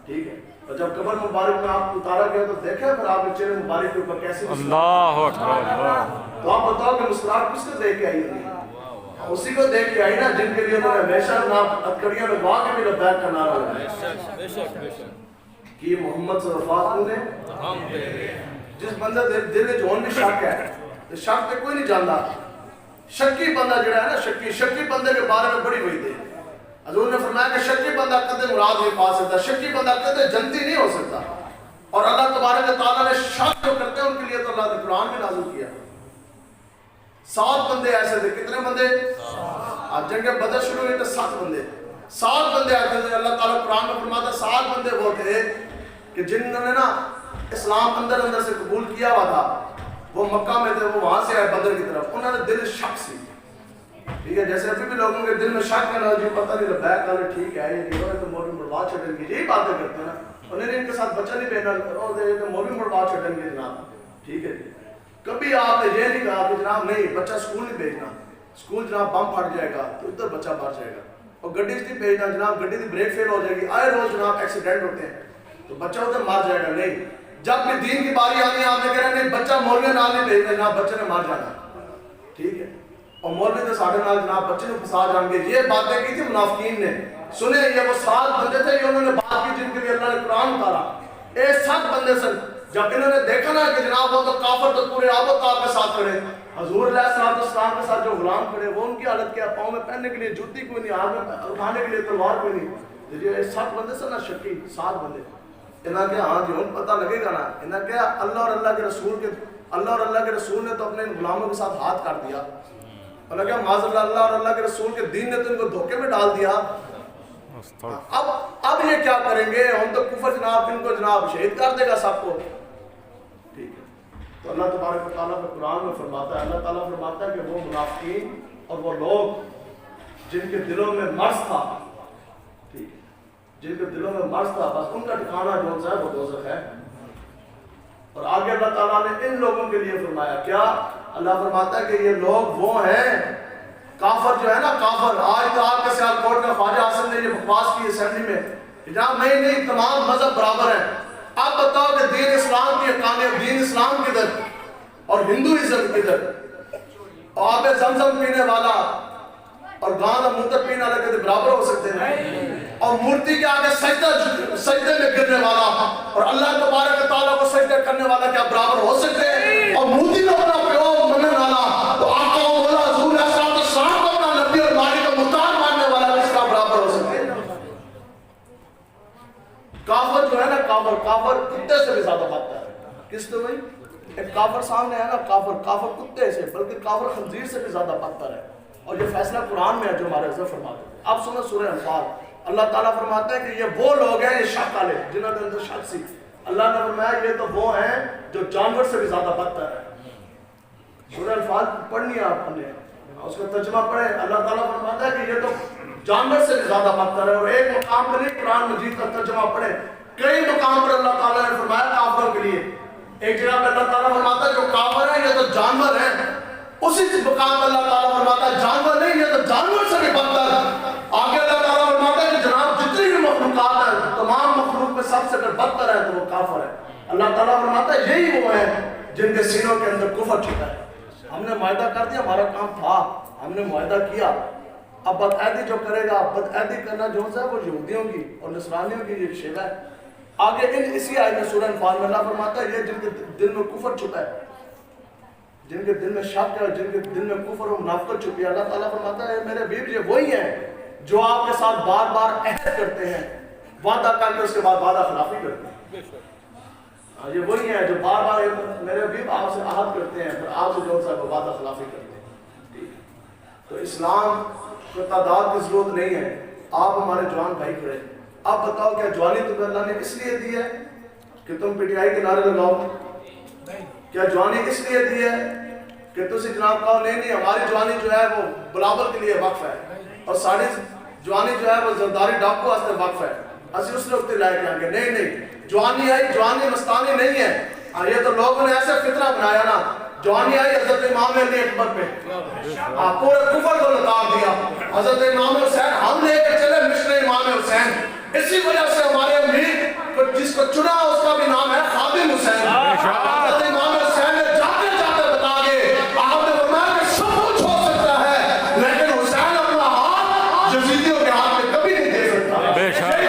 ٹھیک ہے. اور جب قبر مبارک میں آپ کو اتارا گیا تو دیکھا پھر آپ کے چہرے مبارک کے اوپر کیسی اللہ اکبر. تو آپ بتاؤ کہ مسکراہٹ کس کو دیکھ کے آئی ہوئی؟ اسی کو دیکھ کے آئی نا جن کے لیے انہوں نے ہمیشہ ہتھکڑیاں لگوا کے بھی لبیک کا نعرہ لگایا کہ محمد صلی اللہ علیہ وسلم نے جس بندہ دل میں جون بھی شک ہے، تو شک پہ کوئی نہیں جانتا. شکی بندہ جڑا ہے نا، شکی بندے کے بارے میں بڑی ہوئی تھی. حضور نے فرمایا کہ شکی بندہ کدے مراد نہیں پا سکتا، شکی بندہ کدے جنتی نہیں ہو سکتا. اور اللہ تبارک و تعالیٰ نے شک جو کرتے ہیں ان کے لیے تو اللہ نے قرآن بھی نازل کیا. 7 بندے ایسے تھے. کتنے بندے؟ آج جنگ بدر شروع ہوئی تو 7 بندے 7 بندے آتے تھے. اللہ تعالیٰ قرآن میں فرماتا 7 بندے وہ تھے کہ جنہوں نے نا اسلام اندر سے قبول کیا ہوا تھا. وہ مکہ میں تھے، وہ وہاں سے آئے بدر کی طرف. انہوں نے دل شک سی. ٹھیک ہے، جیسے ابھی بھی لوگوں کے دل میں شک کرنا جو پتہ نہیں لبیک والے ٹھیک ہے یہ دیکھو تو مولوی مروا چھڑیں گے، یہی باتیں کرتے ہیں نا. انہیں نے ان کے ساتھ بچہ نہیں بھیجنا، مولوی مروا چھڑیں گے جناب. ٹھیک ہے جی. کبھی آپ نے یہ نہیں کہا کہ جناب نہیں بچہ سکول نہیں بھیجنا، سکول جناب بم پھٹ جائے گا تو ادھر بچہ مر جائے گا. اور گڈی نہیں بھیجنا جناب، گڈی کی بریک فیل ہو جائے گی، آئے روز جناب ایکسیڈنٹ ہوتے ہیں تو بچہ ادھر مر جائے گا. نہیں، جب بھی دین کی باری آنی ہے آپ نے کہنا نہیں بچہ مولوی نال نہیں بھیجنا جناب، بچے نے مر جانا. ٹھیک ہے. اور مولوی تو ساڑھے نال جناب بچے نے پھنسا جائیں گے. یہ باتیں کی تھی منافقین نے. سنے یہ وہ 7 بندے تھے یہ انہوں نے بات کی جن کے لیے اللہ نے قرآن اتارا. اے 7 بندے سن. جب انہوں نے دیکھا نا کہ جناب وہ تو کافر تو پورے آب و تاب کے ساتھ کھڑے، حضور علیہ السلام کے ساتھ جو غلام کھڑے وہ ان کی حالت کیا؟ پاؤں میں پہننے کے لیے جوتی کوئی نہیں، آگ میں اٹھانے کے لیے تلوار کوئی نہیں. یہ 7 بندے سن نا شکی 7 بندے. انہاں کیا ہاں جو ان پتہ لگے گا نا، انہاں کیا اللہ اور اللہ کے رسول نے تو اپنے غلاموں کے ساتھ ہاتھ کر دیا. انہاں کیا معاذ اللہ اور اللہ کے رسول کے دین نے تو ان کو دھوکے میں ڈال دیا. اب یہ کیا کریں گے؟ ہم تو کفر جناب ان کو جناب شہید کر دے گا سب کو. ٹھیک ہے. تو اللہ تبارک و تعالیٰ کا قرآن میں فرماتا ہے، اللہ تعالیٰ فرماتا ہے کہ وہ منافقین اور وہ لوگ جن کے دلوں میں مرض تھا، ٹھیک ہے، جن کے دلوں میں مرض تھا بس ان کا ٹھکانہ جو ہے وہ دوزخ ہے. اور آگے اللہ تعالیٰ نے ان لوگوں کے لیے فرمایا کیا؟ اللہ فرماتا ہے کہ یہ لوگ وہ ہیں کافر جو ہے نا کافر. آج تو آپ کے سیال کوٹ کا خواجہ حسن نے یہ بکواس کی اسمبلی میں جناب نہیں تمام مذہب برابر ہیں. آپ بتاؤ کہ دین اسلام کی کامیاب دین اسلام کدھر اور ہندوازم کدھر؟ اور آب زمزم پینے والا اور گانا موتر پینے والا کدھر برابر ہو سکتے ہیں؟ اور مورتی کے آگے سجدے میں گرنے والا اور اللہ تبارک و تعالیٰ کو سجدہ کرنے والا کیا برابر ہو سکتے ہیں؟ اور مورتی کو اپنا پیو مننے والا تو آقا و مولا حضور علیہ السلام کو اپنا نبی اور مالک کا مختار ماننے والا کس کا برابر ہو سکتے ہیں؟ کافر جو ہے نا کافر کتے سے بھی زیادہ بدتر ہے. کس تو بھائی ایک کافر سامنے ہے نا کافر کتے سے بلکہ کافر خنزیر سے بھی زیادہ بدتر ہے. اور یہ فیصلہ قرآن میں ہے جو ہمارے حضرت فرماتے ہیں. اب سنیں سورہ انفال. اللہ تعالیٰ فرماتا ہے کہ یہ وہ لوگ ہیں یہ شک والے جنہوں نے اندر شک سی. اللہ نے فرمایا یہ تو وہ ہیں جو جانور سے بھی زیادہ بدتر ہے. سورہ الفال پڑھنی ہے آپ نے, اس کا ترجمہ پڑھیں. اللہ تعالیٰ فرماتا ہے کہ یہ تو جانور سے بھی زیادہ بدتر ہے. اور ایک مقام پر نہیں, قرآن مجید کا ترجمہ پڑھیں, کئی مقام پر اللہ تعالیٰ نے فرمایا کافروں کے لیے. ایک جگہ پہ اللہ تعالیٰ فرماتا ہے جو کافر ہیں یہ تو جانور ہیں, اسی مقام پر اللہ تعالیٰ فرماتا ہے جانور نہیں یہ تو جانور سے بھی بدتر. آگے اللہ تعالیٰ فرماتا ہے کہ جناب جتنی بھی مخلوقات ہیں تمام مخلوق میں سب سے اگر بدتر ہے تو وہ کافر ہے. اللہ تعالیٰ فرماتا ہے یہی وہ ہیں جن کے سینوں کے اندر کفر چھپا ہے. ہم نے معاہدہ کر دیا, ہمارا کام تھا, ہم نے معاہدہ کیا. اب بدعہدی جو کرے گا, بدعہدی کرنا جو ہے وہ یہودیوں کی اور نصرانیوں کی یہ شیوہ ہے. آگے اسی آیت میں سورہ انفال میں اللہ فرماتا ہے یہ جن کے دل میں کفر چھپا ہے, جن کے دل میں شک ہے, جن کے دل میں کفر و منافقت چھپی ہے, اللہ تعالیٰ فرماتا ہے میرے حبیب یہ وہی ہیں جو آپ کے ساتھ بار بار عہد کرتے ہیں, وعدہ کر کے اس کے بعد وعدہ خلافی کرتے ہیں. یہ وہی ہیں جو بار بار میرے حبیب آپ سے عہد کرتے ہیں پھر آپ سے جو ہے وعدہ خلافی کرتے ہیں. تو اسلام کو تعداد کی ضرورت نہیں ہے, آپ ہمارے جوان بھائی کھڑے. اب بتاؤ کیا جوانی تمہیں اللہ نے اس لیے دی ہے کہ تم پی ٹی آئی کے نعرے لگاؤ؟ کیا جوانی اس لیے دی ہے کہ تسی جناب کہو نہیں ہماری جوانی جو ہے وہ بلاول کے لیے وقف ہے اور ساری جوانی جو ہے وہ زرداری ڈاکو واسطے وقف ہے, اسی اس وقت لائے کے آگے نہیں جوانی آئی, جوانی مستانی نہیں ہے. یہ تو لوگوں نے ایسے فطرہ بنایا نا, جوانی آئی حضرت امام علی اکبر پہ, پورے کفر کو لتاڑ دیا. حضرت امام حسین ہم لے کے چلے مشن امام حسین, اسی وجہ سے ہمارے امیر جس کو چنا اس کا بھی نام ہے خادم حسین. حضرت امام حسین نے جاتے جاتے بتا گئے آپ نے فرمایا کہ سب کچھ ہو سکتا ہے لیکن حسین اپنا ہاتھ یزیدیوں کے ہاتھ میں کبھی نہیں دے سکتا. بے شک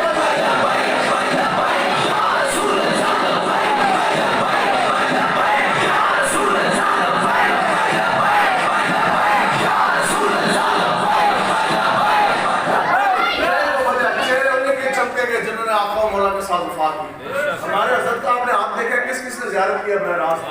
ہمارے حضرت کا آپ نے ہاتھ دیکھا کس کس نے زیارت کیا براہ راست؟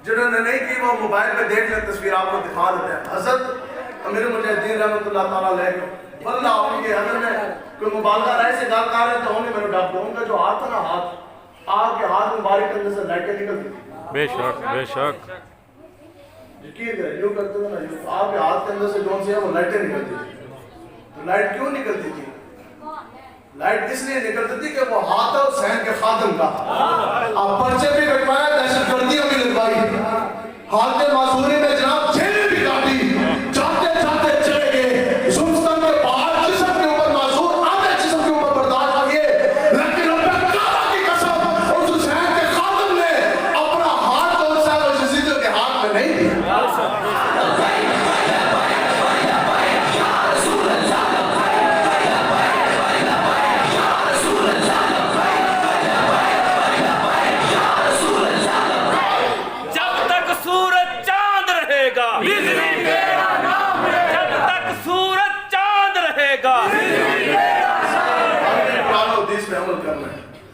جنہوں نے نہیں کی وہ موبائل پہ دیکھ لیں تصویر آپ کو دکھا دیتے ہیں. حضرت امیر مجاہدین رحمۃ اللہ تعالیٰ علیہ کو واللہ ان کے حضرت میں کوئی مبالغہ رہے سے گال کر رہے تو ہوں نہیں میں نے ڈاک دوں کا جو ہاتھ تھا نا, ہاتھ آپ کے ہاتھ مبارک اندر سے لائٹیں نکلتی تھی. بے شک بے شک یقین کریں یوں کرتے ہو نا, آپ کے ہاتھ کے اندر سے جو سے وہ لائٹیں نکلتی تھی. تو لائٹ کیوں نکلتی تھی؟ لائٹ اس لیے نکلتی تھی کہ وہ ہاتھ حسین کے خادم کا. آپ پرچے بھی کٹوایا, دہشت گردیوں بھی لگوائی, ہاتھ معذوری میں جناب جیلیں بھی کاٹی, جاتے جاتے چلے گئے سلطان کے باہر جسم کے اوپر معذور آدھے جسم کے اوپر برداشت کیے, لیکن رب کعبہ کی قسم اس حسین کے خادم نے اپنا ہاتھ تو حسین یزیدیوں کے ہاتھ میں نہیں دیا.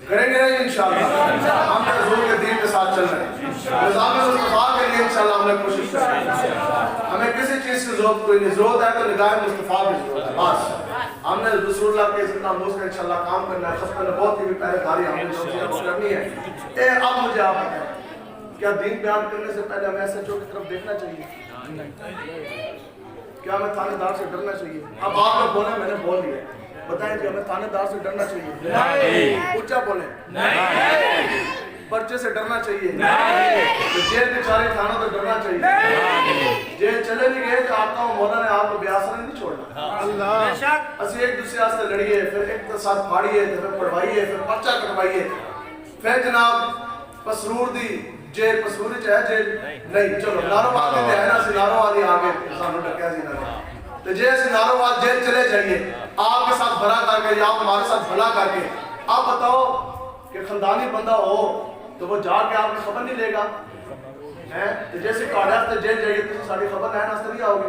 کریں گے انشاءاللہ, ہم نے حضور کے دین کے ساتھ چل رہے ہیں, نظام مصطفیٰ کے لیے انشاءاللہ ہم نے کوشش کریں. ہمیں کسی چیز کی ضرورت کوئی نہیں, ضرورت ہے تو نگاہ مصطفیٰ کی ضرورت ہے بس. ہم نے رسول اللہ کے ذکر ناموس کا انشاءاللہ کام کرنا ہے. سب نے بہت ہی پہلے داری ہم نے جو چیز کرنی ہے. اب مجھے آپ بتائیں کیا دین بیان کرنے سے پہلے ہمیں ایسے جو کی طرف دیکھنا چاہیے؟ کیا ہمیں تھانے دار سے ڈرنا چاہیے؟ اب آپ نے بولے میں نے بول دیا, بتائیں کہ ہمیں تھانے دار سے ڈرنا چاہیے؟ نہیں. اونچا بولیں. نہیں. پرچے سے ڈرنا چاہیے؟ نہیں. جیل کے چارے کھانا تو ڈرنا چاہیے؟ نہیں. جیل چلے بھی گئے تو آقا و مولا نے آپ کو بے آسرا نہیں چھوڑنا. اللہ اسی ایک دوسرے سے لڑیے, پھر ایک ساتھ پھاڑیے, پھر پڑھوائیے, پھر پرچہ کٹوائیے, پھر جناب پسرور دی جیل پسروری چاہے جیل نہیں, چلو نارو والی دے ہے نا سی نارو والی آگے سانو ڈکیا سی نارو تو جیسے نارو والی جیل چلے جائیے آپ کے ساتھ بھلا کر کے یا ہمارے ساتھ بھلا کر کے. آپ بتاؤ کہ خاندانی بندہ ہو تو وہ جا کے آپ کی خبر نہیں لے گا, جیسے کاڑا سے جیل جائیے تو ساری خبر لینا سے نہیں آؤ گے,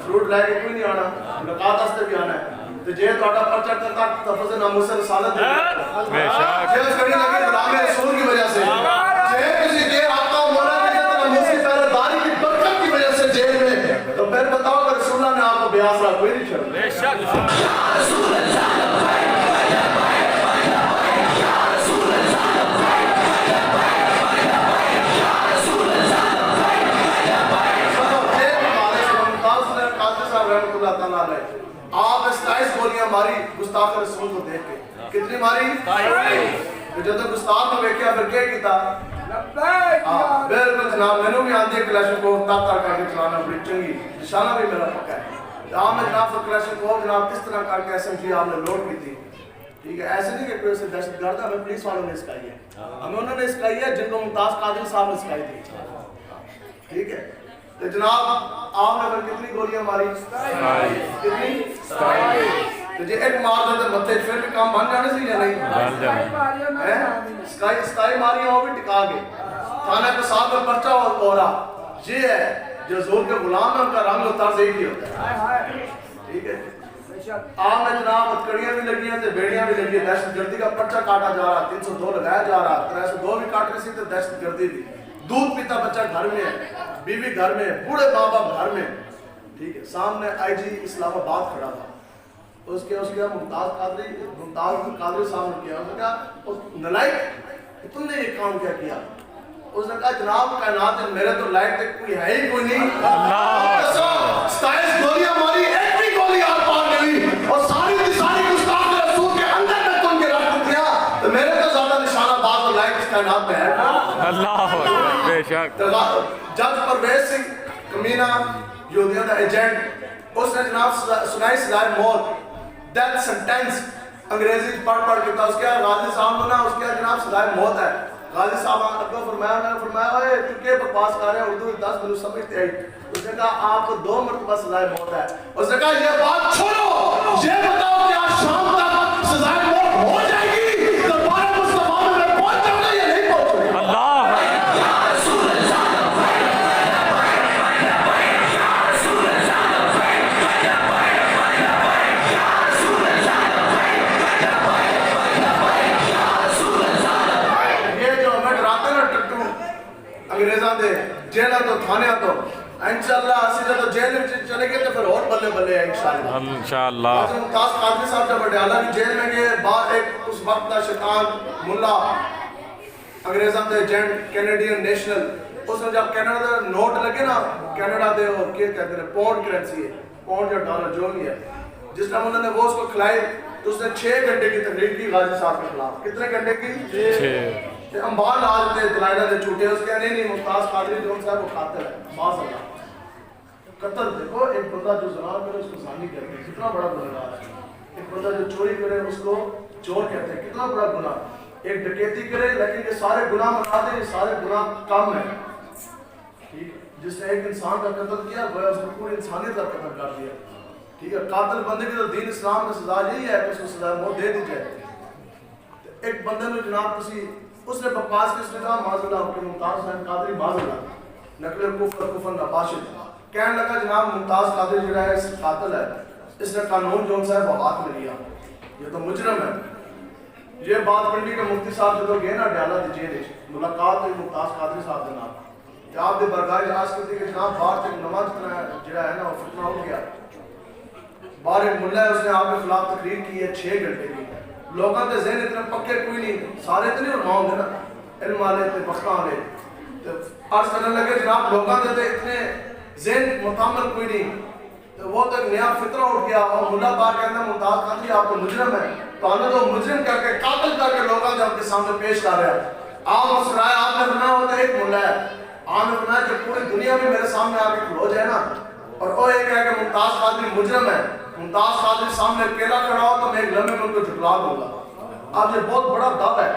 فروٹ لے کے کوئی نہیں آنا, ملاقات سے بھی آنا ہے. تو جیل تو آٹا پرچہ کرتا تفضل ناموس سے رسالت جیل کرنی لگی غلام رسول کی وجہ سے. جیل کسی جیل آقا مولا کی ناموس کی پہلے داری کی برکت کی وجہ سے جیل میں, تو پھر بتاؤ کہ رسول اللہ نے آپ کو بے آسرا کوئی نہیں چھوڑا. بے شک یا رسول اللہ رحمۃ اللہ تعالیٰ علیہ، آپ نے 27 گولیاں ماری گستاخ رسول کو دیکھ کے. کتنی ماری؟ جب تک گستاخ نے دیکھا پھر کیا کیتا؟ بالکل جناب، میں نے بھی آندھی کلاشن کو تاتا کر کے چلانا بڑی چنگی، نشانہ بھی میرا پکا ہے. آپ نے جناب کلاشن کو جناب کس طرح کر کے SMG آپ نے لوڈ کی تھی. ٹھیک ہے، ایسے نہیں کہ کوئی سے دہشت گرد ہے، ہمیں پولیس والوں نے سکھائی ہے، ہمیں انہوں نے سکھائی ہے جن کو ممتاز قادری صاحب نے سکھائی تھی. ٹھیک ہے، تو جناب آپ نے پھر کتنی گولیاں ماری؟ کتنی؟ تو جی ایک مار دیتے متے پھر بھی کام بن جانے سے یا نہیں؟ سکائی ماری ہیں وہ بھی ٹکا گئے. تھانہ کے ساتھ میں پرچہ ہو رہا، یہ ہے جو زور کے غلام ہے ان کا رنگ و طرز ایک ہی ہوتا ہے. ٹھیک ہے، آپ نے جناب ہتکڑیاں بھی لگی ہیں بیڑیاں بھی لگی ہیں، دہشت گردی کا پرچہ کاٹا جا رہا، 302 لگایا جا رہا، 302 بھی کاٹ رہی تھی، دہشت گردی بھی. دودھ پیتا بچہ گھر میں ہے، بیوی گھر میں ہے، بوڑھے ماں باپ گھر میں. ٹھیک ہے، سامنے IG اسلام آباد کھڑا تھا، اس کے ممتاز قادری صاحب نے کیا. اس نے کہا نلائق تم نے یہ کام کیا کیا؟ اس نے کہا جناب کائنات میں میرے تو لائق تک کوئی ہے ہی کوئی نہیں. 27 گولیاں ماری، ایک بھی گولی آر پار نہیں، اور ساری کی ساری گستاخ رسول کے اندر میں تم کے رکھ دیا، تو میرے تو زیادہ نشانہ باز اور لائق اس کائنات میں ہے. اللہ بے شک. جج پرویز سنگھ کمینہ یہودیوں کا ایجنٹ، اس نے جناب سنائی سزائے موت، ڈیتھ سنٹینس انگریزی پڑھ کے تھا. اس کے غازی صاحب نے اس کے جناب سزائے موت ہے. غازی صاحب اکبر فرمایا اے تو کیا بکواس کر رہے ہیں، اردو 10 منٹ سمجھتے ہیں. اس نے کہا آپ کو 2 مرتبہ سزائے موت ہے. اس نے کہا یہ بات چھوڑو، یہ بتاؤ کہ آج شام تک سزائے موت ہو جائے گی تو بارہ مصطفیٰ میں پہنچ جاؤں گا یا نہیں پہنچوں گا؟ اللہ انگریزاں دے جیلہ تو تھانے تو انشاءاللہ اسی جب جیل میں چلے گئے تو پھر اور بلے بلے ہیں انشاءاللہ. حضرت ممتاز قادری صاحب جب بڈیالہ کی جیل میں گئے، بعد ایک اس وقت کا شیطان ملا انگریزاں دے ایجنٹ کینیڈین نیشنل، اس نے جب کینیڈا دے نوٹ لگے نا، کینیڈا دے اور کیا کہتے ہیں پاؤنڈ کرنسی ہے، پاؤنڈ یا ڈالر جو بھی ہے، جس طرح انہوں نے وہ اس کو کھلائی تو اس نے 6 گھنٹے کی تقریر کی غازی صاحب کے خلاف. کتنے گھنٹے کی؟ 6. امبار لاج دے دلائلہ دے چھوٹے، اس کے نہیں ممتاز قادری جو صاحب وہ قاتل ہے. باز اللہ قتل، دیکھو ایک بندہ جو زنا کرے اس کو زانی کہتے ہیں، کتنا بڑا گناہ ہے. ایک بندہ جو چوری کرے اس کو چور کہتے ہیں، کتنا بڑا گناہ. ایک ڈکیتی کرے لیکن یہ سارے گناہ منا دے، یہ سارے گناہ کم ہیں. ٹھیک، جس نے ایک انسان کا قتل کیا وہ اس نے پوری انسانیت کا قتل کر دیا. ٹھیک ہے، قاتل بندے کی تو دین اسلام میں سزا یہی ہے کہ اس کو سزا موت دے دی جائے. ایک بندے نے جناب کسی اس نے بکواس کی، اس نے کہا معاذ اللہ کہ ممتاز حسین قادری معاذ اللہ نقل کفر کا باشد، کہنے لگا جناب ممتاز قادری جو ہے اس قاتل ہے، اس نے قانون جو ہے وہ ہاتھ میں لیا، یہ تو مجرم ہے. یہ بات پنڈی کے مفتی صاحب جو گئے نا ڈیالہ دی جیل ملاقات ہوئی ممتاز قادری صاحب کے نام، کہ آپ دے برگاہ اجلاس کرتے کہ جناب باہر تک نماز جڑا ہے نا وہ فتنہ ہو گیا. باہر ایک ملہ ہے، اس نے آپ کے خلاف تقریر کی ہے 6 گھنٹے کی. لوگاں کے ذہن اتنے پکے کوئی نہیں، سارے اتنے علماء ہوں گے نا، علم والے تے بختاں والے. عرض کرنے لگے جناب لوگاں کے تے اتنے ذہن مکمل کوئی نہیں. وہ تو ایک نیا فطرہ اٹھ گیا، اور ملا باہر کہتا ہے ممتاز قادری آپ کو مجرم ہے، تو ہمیں تو مجرم کر کے قاتل کر کے لوگاں جب کے سامنے پیش کر رہا ہے. آپ مسکرائے، آپ نے فرمایا ہوتا ہے ایک ملا ہے، آپ نے فرمایا کہ پوری دنیا میں میرے سامنے آ کے کھلو جائے نا اور وہ ایک ہے کہ ممتاز قادری مجرم ہے، ممتاز قادری سامنے اکیلا کھڑا ہو تو میں ایک لمحے میں ان کو جھٹلا دوں گا. اب یہ بہت بڑا دعویٰ ہے.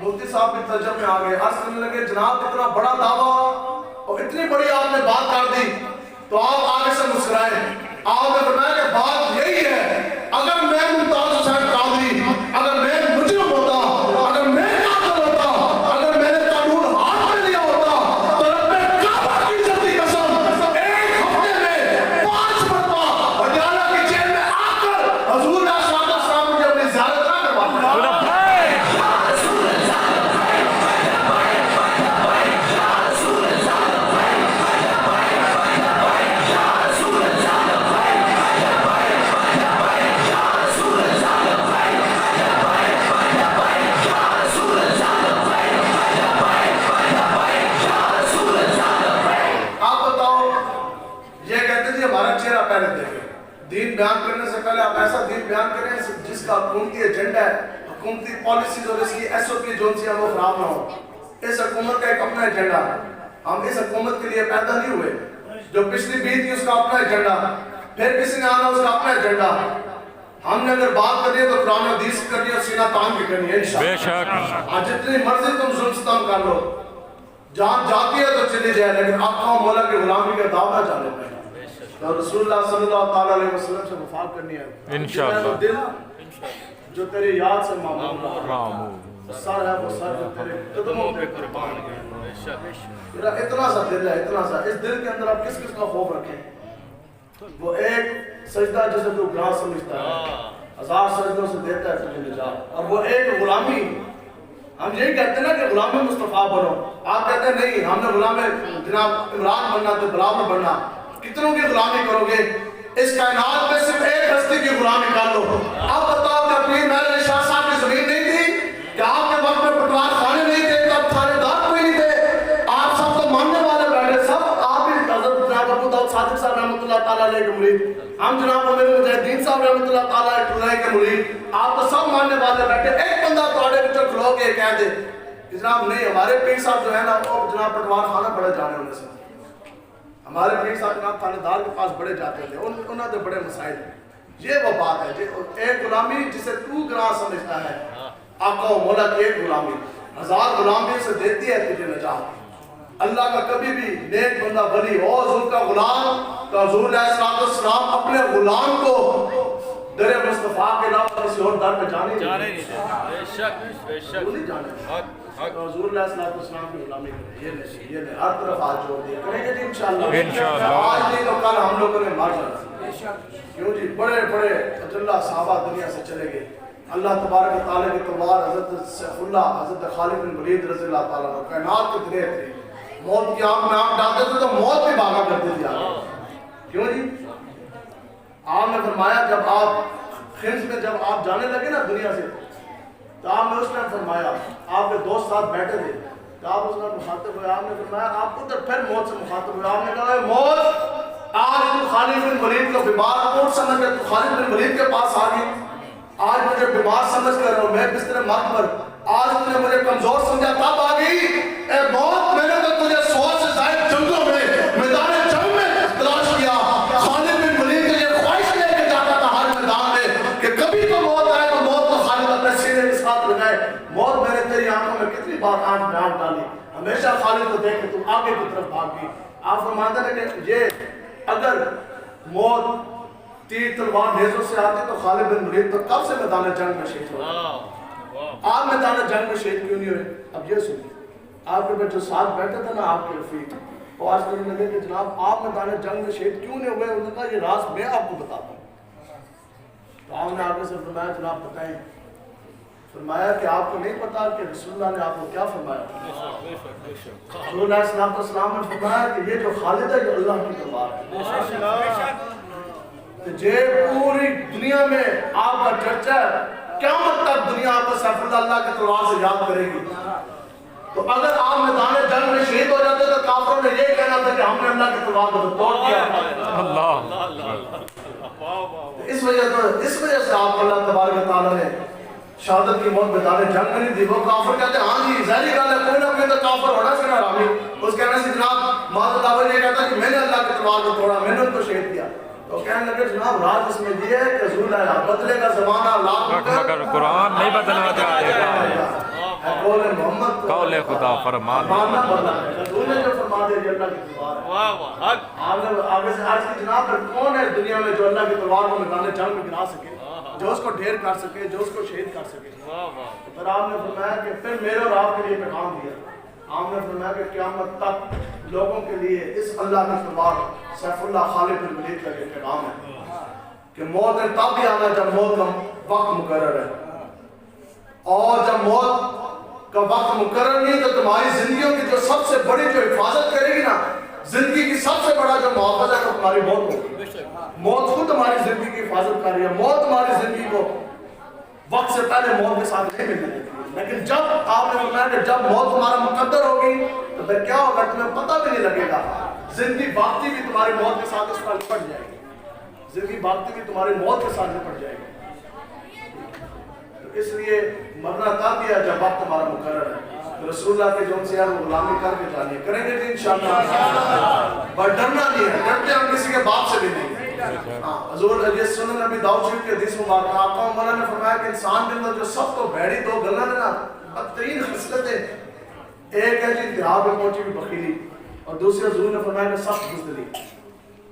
مفتی صاحب بھی ترجمے میں آ گئے، عرض کرنے لگے جناب اتنا بڑا دعویٰ اور اتنی بڑی آپ نے بات کر دی تو آپ آگے سے مسکرائے. آپ نے فرمایا کہ بات یہی ہے، اگر میں ممتاز حسین قادری، اگر میں مجرم ہوتا، اگر میں قاتل ہوتا، اگر میں نے قانون ہاتھ میں لیا ہوتا تو رب کعبہ کی عزت کی قسم ایک ہفتے میں 5 مرتبہ بڈیالہ کی جیل میں آ کر حضور صلی اللہ علیہ وسلم کی اپنی زیارت نہ کرواتا. دین بیان کرنے سے پہلے آپ ایسا دین بیان کریں جس کا حکومتی ایجنڈا ہے, حکومتی پالیسیز اور اس کی ایس او پی جو ان سے وہ خراب نہ ہو. اس حکومت کا ایک اپنا ایجنڈا ہے, ہم اس حکومت کے لیے پیدا نہیں ہوئے. جو پچھلی بیت تھی اس کا اپنا ایجنڈا, پھر کسی نے آنا اس کا اپنا ایجنڈا. ہم نے اگر بات کرنی ہے تو قرآن و حدیث کرنی ہے اور سینہ تان کی کرنی ہے انشاءاللہ. بے شک. آج جتنی مرضی تم ظلم ستم کر لو, جان جاتی ہے تو چلی جائے, لیکن آقا و مولا کی غلامی کا دعویٰ جانے پہ تو رسول اللہ صلی اللہ تعالیٰ علیہ وسلم سے وفا کرنی ہے انشاءاللہ. دل جو تیری یاد سے معمول, سر ہے وہ سر جو تیرے قدموں پہ قربان ہے. میرا اتنا سا دل ہے, اتنا سا. اس دل کے اندر آپ کس کس کا خوف رکھیں؟ وہ ایک سجدہ جسے تو گناہ سمجھتا ہے, 1000 سجدوں سے دیتا ہے تجھے نجات. اور وہ ایک غلامی, ہم یہی کہتے ہیں نا کہ غلام مصطفیٰ بنو, آپ کہتے ہیں نہیں ہم نے غلام جناب عمران بننا تو بلاول بننا. کتنوں کی غلامی کرو گے؟ اس کائنات میں صرف ایک ہستی کی غلامی کر لو. اب بتاؤ کہ اپنی محل شاہ صاحب کی زمین نہیں تھی کہ آپ کے وقت میں پٹوار خانے نہیں تھے, تب تھانے دار کوئی نہیں تھے, آپ سب تو ماننے والے بیٹھے سب. آپ ہی حضرت جناب ابو داؤد صادق صاحب رحمۃ اللہ تعالیٰ علیہ کے مرید, ہم جناب امیر مجاہدین صاحب رحمۃ اللہ تعالیٰ علیہ کے مرید, آپ تو سب ماننے والے بیٹھے. ایک بندہ تھوڑے وچوں کھلو کے کہہ دے جناب نہیں ہمارے پیر صاحب جو ہے نا وہ جناب پٹوار خانہ بڑے جانے ہونے سے, ہمارے پیر صاحب جناب تھانے دار کے پاس بڑے جاتے تھے, انہوں نے بڑے مسائل. یہ وہ بات ہے ایک غلامی جسے تو گناہ سمجھتا ہے, آقا و مولا کی ایک غلامی 1000 غلامی سے دیتی ہے تجھے نجات. اللہ کا کبھی بھی نیک بندہ ولی ہو حضور کا غلام تو حضور علیہ السلام اپنے غلام کو در مصطفیٰ کے علاوہ کسی اور در پہ جانے نہیں دیتے. بے شک بے شک نہیں جانے. حضور علیہ السلام کی غلامی کریں. یہ نہیں ہر طرف آج جوڑ دیا کریں گے جی انشاءاللہ. آج نہیں تو کل ہم لوگوں نے مار جانا. کیوں جی بڑے بڑے اجلہ صحابہ دنیا سے چلے گئے. اللہ تبارک تعالیٰ کی تلوار حضرت سیف اللہ حضرت خالد بن ولید رضی اللہ تعالیٰ عنہ کائنات کے دریائے تھے, موت کی آنکھ میں آنکھ ڈالتے تھے تو موت بھی بھاگا کرتی تھی. کیوں جی؟ آپ نے فرمایا جب آپ خنز میں جب آپ جانے لگے نا دنیا سے, تو آپ نے اس نے فرمایا آپ کے دوست ساتھ بیٹھے تھے, تو آپ اس نے مخاطب ہوئے, آپ نے فرمایا آپ ادھر پھر موت سے مخاطب ہوئے. آپ نے کہا موت آج تو خالد بن ولید کو بیمار کوٹ سمجھ کر تو خالد بن ولید کے پاس آ گئی, آج مجھے بیمار سمجھ کر اور میں بستر موت پر, آج تم نے مجھے کمزور سمجھا تب آ گئی. اے موت میں نے تو تجھے 100 سے زائد جنگوں میں میدان جنگ میں تلاش کیا. خالد بن ولید کے یہ خواہش لے کے جاتا تھا ہر میدان میں کہ کبھی تو موت آئے تو موت کو خالد اپنے سینے کے ساتھ لگائے. موت میں نے تیری آنکھوں میں کتنی بار آنکھ میں آنکھ ڈالی, ہمیشہ خالد کو دیکھ کے تم آگے کی طرف بھاگ گئی. آپ فرماتے ہیں کہ یہ اگر موت تیر تلوار نیزوں سے آتی تو خالد بن ولید تو کب سے میدان جنگ میں شہید ہوئے. آپ میدان جنگ میں شہید کیوں نہیں ہوئے؟ اب یہ سنیے, آپ کے جو ساتھ بیٹھے تھے نا آپ کے رفیق, وہ آج کرنے لگے کہ جناب آپ میدان جنگ میں شہید کیوں نہیں ہوئے؟ انہوں نے کہا یہ راز میں آپ کو بتاتا ہوں. تو آپ نے آگے سے فرمایا جناب بتائیں. فرمایا کہ آپ کو نہیں پتا کہ رسول اللہ نے آپ کو کیا فرمایا. رسول اللہ علیہ السلام نے فرمایا کہ یہ جو خالد ہے یہ اللہ کی تلوار ہے. جے پوری دنیا میں آپ کا چرچا ہے, قیامت تک دنیا آپ کو سیف اللہ کے تلوار سے یاد کرے گی. تو اگر آپ میدان جنگ میں شہید ہو جاتے تو کافروں نے یہ کہنا تھا کہ ہم نے اللہ کے تلوار کو توڑ دیا. اس وجہ سے آپ اللہ تبارک تعالیٰ نے شہادت کی موت میدان جنگ میں نہیں دی. وہ کافر کہتے ہیں ہاں جی ظاہری گل ہے کوئی نہ کوئی تو کافر ہونا سی نا رامی. اس کہنے سے جناب معاذ اللہ یہ کہتا کہ میں نے اللہ کے تلوار کو توڑا, میں نے ان کو شہید کیا. تو کہنے لگے جناب راز اس میں یہ ہے کہ حضور اللہ بدلے کا زمانہ لاکھ مگر قرآن نہیں بدلنا جائے گا. قول محمد قول خدا فرمان ماننا بدلا ہے. حضور نے جو فرما دیا کہ اللہ کی تلوار ہے. آپ نے آگے سے آج کی جناب پر کون ہے دنیا میں جو اللہ کی تلوار کو میدان جنگ میں گرا سکے, جو اس کو ڈھیر کر سکے, جو اس کو شہید کر سکے. پھر آپ نے فرمایا کہ پھر میرے اور آپ کے لیے پیغام دیا. آپ نے فرمایا کہ قیامت تک لوگوں کے لیے اس اللہ کی تلوار سیف اللہ خالد بن ولید کا یہ پیغام ہے کہ موت نے تب بھی آنا جب موت کا وقت مقرر ہے, اور جب موت کا وقت مقرر نہیں تو تمہاری زندگیوں کی جو سب سے بڑی جو حفاظت کرے گی نا, زندگی کی سب سے بڑا جو محافظ ہے وہ تمہاری موت ہوگی. موت خود تمہاری زندگی کی حفاظت کر رہی ہے. موت تمہاری زندگی کو وقت سے پہلے موت کے ساتھ نہیں ملنے دیتی. لیکن جب آپ نے فرمایا کہ جب موت تمہارا مقدر ہوگی تو پھر کیا ہوگا تمہیں پتہ بھی نہیں لگے گا. زندگی باقی بھی تمہاری موت کے ساتھ اس پر لپٹ جائے گی. زندگی باقی بھی تمہاری موت کے ساتھ نپٹ جائے گی. تو اس لیے مرنا تب دیا جب وقت ہمارا مقرر ہے. رسول اللہ کے جو سے وہ غلامی کر کے جانی ہے, کریں گے جی انشاءاللہ. پر ڈرنا نہیں ہے, ڈرتے ہم کسی کے باپ سے بھی نہیں ہے. حضور علیہ سنن نبی داؤد شریف کے حدیث مبارک آقا مولا نے فرمایا کہ انسان کے اندر جو سب تو بھڑی دو گلاں نے نا, بدترین خصلتیں, ایک ہے جی انتہا پہ پہنچی ہوئی بخیلی, اور دوسری حضور نے فرمایا کہ سخت بزدلی.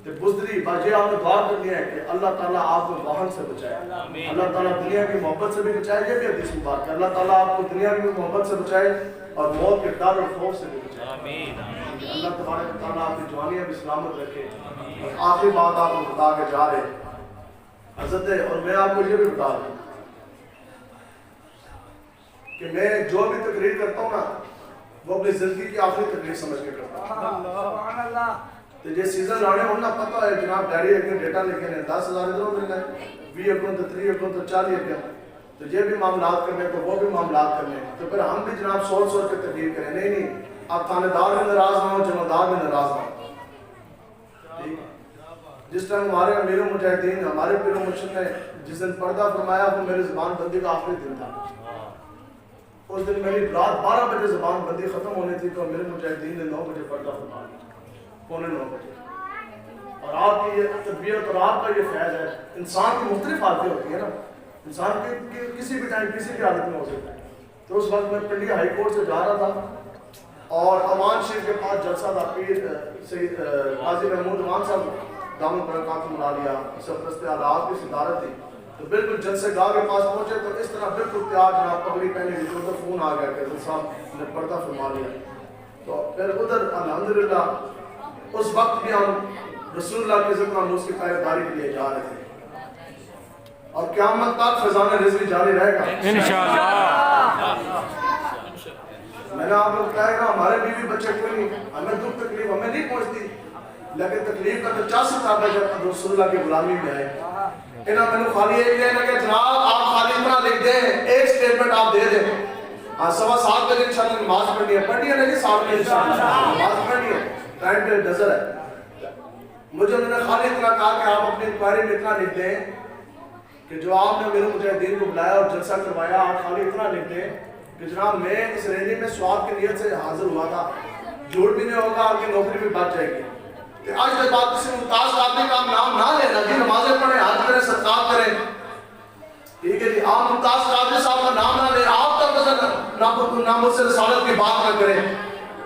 تو بزدلی باجی آپ نے دعا کرنی ہے کہ اللہ تعالیٰ آپ کو واہن سے بچائے, اللہ تعالیٰ دنیا کی محبت سے بھی بچائے. یہ بھی حدیث مبارک ہے, اللہ تعالیٰ آپ کو دنیا کی محبت سے بچائے اور موت کے ڈر اور خوف سے بھی بچائے. اللہ تبارک تعالیٰ آپ کی جوانیاں بھی سلامت رکھے. اور آخری بات آپ کو بتا کے جا رہے حضرت, اور میں آپ کو یہ بھی بتا دوں کہ میں جو بھی تقریر کرتا ہوں نا وہ اپنی زندگی کی آخری تقریر سمجھ کے کرتا ہوں. تو یہ سیزن لانے ہونا پتہ ہے جناب ڈیڈی اگر ڈیٹا لکھے ہیں 10,000 ادھر مل گئے, 20 اکاؤنٹ تو 3 اکاؤنٹ تو 40 اکاؤنٹ, تو یہ بھی معاملات کرنے تو وہ بھی معاملات کرنے, تو پھر ہم بھی جناب سوچ سوچ کے تقریر کریں. نہیں آپ تھانے دار بھی ناراض نہ ہو, جمعدار بھی ناراض نہ ہو. جس ٹائم ہمارے امیر مجاہدین ہمارے پیر و مرشد نے جس دن پردہ فرمایا وہ میری زبان بندی کا آخری دن تھا. اس دن میری رات 12 بجے زبان بندی ختم ہونی تھی, تو امیر مجاہدین نے 9 بجے پردہ فرمایا, 9:15 بجے. اور آپ کی یہ تربیت اور آپ کا یہ فیض ہے. انسان کی مختلف حالتیں ہوتی ہیں نا, انسان کی کسی بھی ٹائم کسی بھی حالت میں ہو سکتا ہے. تو اس وقت میں پنڈی ہائی کورٹ سے جا رہا تھا اور امان شریف کے پاس جلسہ تھا. پیر سید قاضی محمود امان صاحب دامن برکاتہم العالیہ سرپرست اعلیٰ کی صدارت تھی. تو بالکل جلسے گاہ کے پاس پہنچے تو اس طرح بالکل تیار جناب پگڑی پہنے ہوئی, تو فون آ گیا کہ حضرت صاحب نے پردہ فرما لیا. تو پھر ادھر الحمدللہ اس وقت بھی ہم رسول اللہ کے ذکر ناموس کی پائیداری کے لیے جا رہے تھے, اور قیامت تک خزانہ رزق جاری رہے گا انشاءاللہ. میں نے آپ کو کہا ہے کہ ہمارے بیوی بچے کوئی نہیں, ہمیں دکھ تکلیف ہمیں نہیں پہنچتی, لیکن تکلیف کا تو چاس تھا جب رسول اللہ کی غلامی میں آئے. انہاں میں نے خالی ایک لینا کہ جناب آپ خالی اتنا لکھ دیں, ایک سٹیٹمنٹ آپ دے دیں, 7:15 بجے انشاءاللہ نماز پڑھنی ہے. پڑھنی ہے نہیں 7 بجے انشاءاللہ نماز پڑھنی ہے, ٹائم پہ نظر ہے. مجھے انہوں نے خالی اتنا کہا کہ آپ اپنی انکوائری میں اتنا لکھ دیں کہ جو آپ نے میرے مجاہدین کو بلایا اور جلسہ کروایا, آپ خالی اتنا لکھ دیں کہ جناب میں اس ریلی میں ثواب کی نیت سے حاضر ہوا تھا, جھوٹ بھی نہیں ہوگا, آپ کی نوکری بھی بچ جائے گی. آج کے بعد کسی ممتاز آدمی کا نام نہ لینا جی, نمازیں پڑھیں, ہاتھ کریں, صدقات کریں, ٹھیک ہے جی. آپ ممتاز قادری صاحب کا نام نہ لیں, آپ تک مثلا ناموس رسالت کی بات نہ کریں.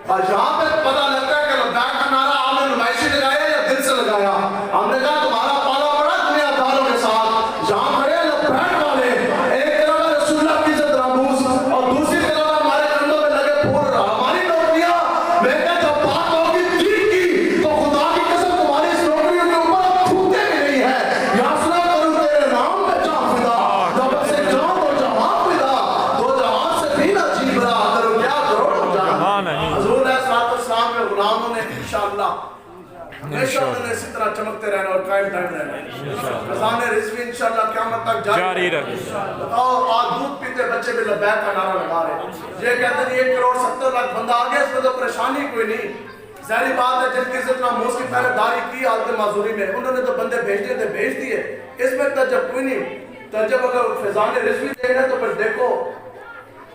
اور جہاں پہ پتہ لگتا ہے کہ لبیک کا نعرہ آپ نے نمائشی لگایا یا دل سے لگایا, ہم نے کہا تمہارا پالا بڑا دنیا داروں کے ساتھ, جہاں کھڑے لبیک والے ایک طرف رسول اللہ کی عزت ناموس اور دوسری طرف ہمارے کندھوں پہ لگے پھول ہماری نوکریاں. میں کہا جب بات ہوگی ٹھیک کی تو خدا کی قسم تمہاری اس نوکریوں کے اوپر چھوٹے بھی نہیں ہے. یاسنا کروں تیرے نام پہ جان فدا, جب سے جان تو جہاں فدا, دو جہاں سے بھی نہ جی برا, کرو کیا کرو جان. حضور علیہ السلام کے غلاموں نے انشاءاللہ ہمیشہ انہوں نے اسی طرح چمکتے رہنا اور قائم ٹائم رہنا. خزانے رزق انشاءاللہ قیامت تک جاری رہے. بتاؤ آج دودھ پیتے بچے بھی لبیک کا نعرہ لگا رہے ہیں. یہ کہتے ہیں 1,70,00,000 بندہ آ گیا, اس میں تو پریشانی کوئی نہیں. ظاہری بات ہے جن کی عزت ناموس کی پہلے داری کی حالت معذوری میں, انہوں نے تو بندے بھیجتے تھے بھیج دیے, اس میں تجب کوئی نہیں. تجب اگر فیضان رزق دیکھنا تو پھر دیکھو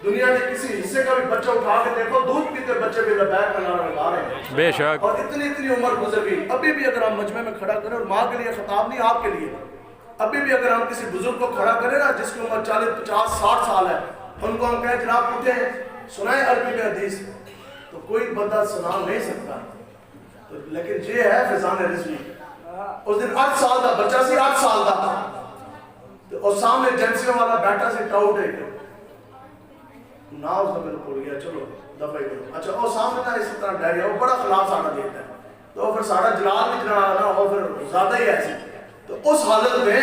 دنیا میں کسی حصے کا بھی بچہ اٹھا کے دیکھو, دودھ پیتے بچے بھی لبیک کا نعرہ لگا رہے ہیں بے شک. اور اتنی عمر گزر گئی, ابھی بھی اگر ہم مجمع میں کھڑا کریں, اور ماں کے لیے خطاب نہیں آپ کے لیے, ابھی بھی اگر ہم کسی بزرگ کو کھڑا کریں نا جس کی عمر 40, 50, 60 سال ہے, ان کو ہم کہیں جناب اٹھیں سنائیں عربی میں حدیث, تو کوئی بندہ سنا نہیں سکتا. لیکن یہ ہے فیضان رزوی. اس دن 8 سال کا بچہ سی, 8 سال کا, اور سامنے ایجنسیوں والا بیٹھا سی ٹاؤٹ ہے نا, اس نے میرے پڑ گیا چلو دفعہ ہی کرو. اچھا وہ سامنے نا اس طرح ڈر گیا, وہ بڑا خلاف ساڑھا دیکھتا ہے, تو پھر ساڑھا جلال بھی جنا نا, وہ پھر زیادہ ہی ایسی. تو اس حالت میں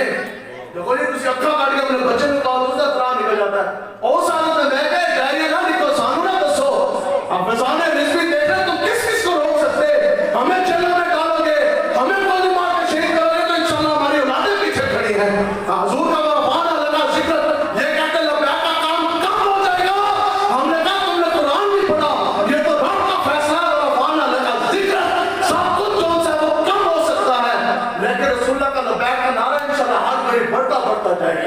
دیکھو جی تسی اکھا کاٹ کے اپنے بچے میں کہا اس کا طرح نکل جاتا ہے. اور اس حالت میں میں کہے ڈائری نہ لکھو, سانو نہ دسو, اب فیضان رزوی دیکھ رہے تم کس کس کو روک سکتے. ہمیں جنت میں ڈالو گے, ہمیں گولی مار کے شہید کرو گے, تو انشاءاللہ ہماری اولادیں پیچھے کھڑی ہیں. حضور کا وفان اللہ کا ذکر, یہ کہتے لبیک کا کام کب ہو جائے گا. ہم نے کہا تم نے قرآن بھی پڑھا, یہ تو رب کا فیصلہ ہے, وفان اللہ کا ذکر سب کچھ جو سے وہ کم ہو سکتا ہے, لیکن رسول اللہ کا لبیک کا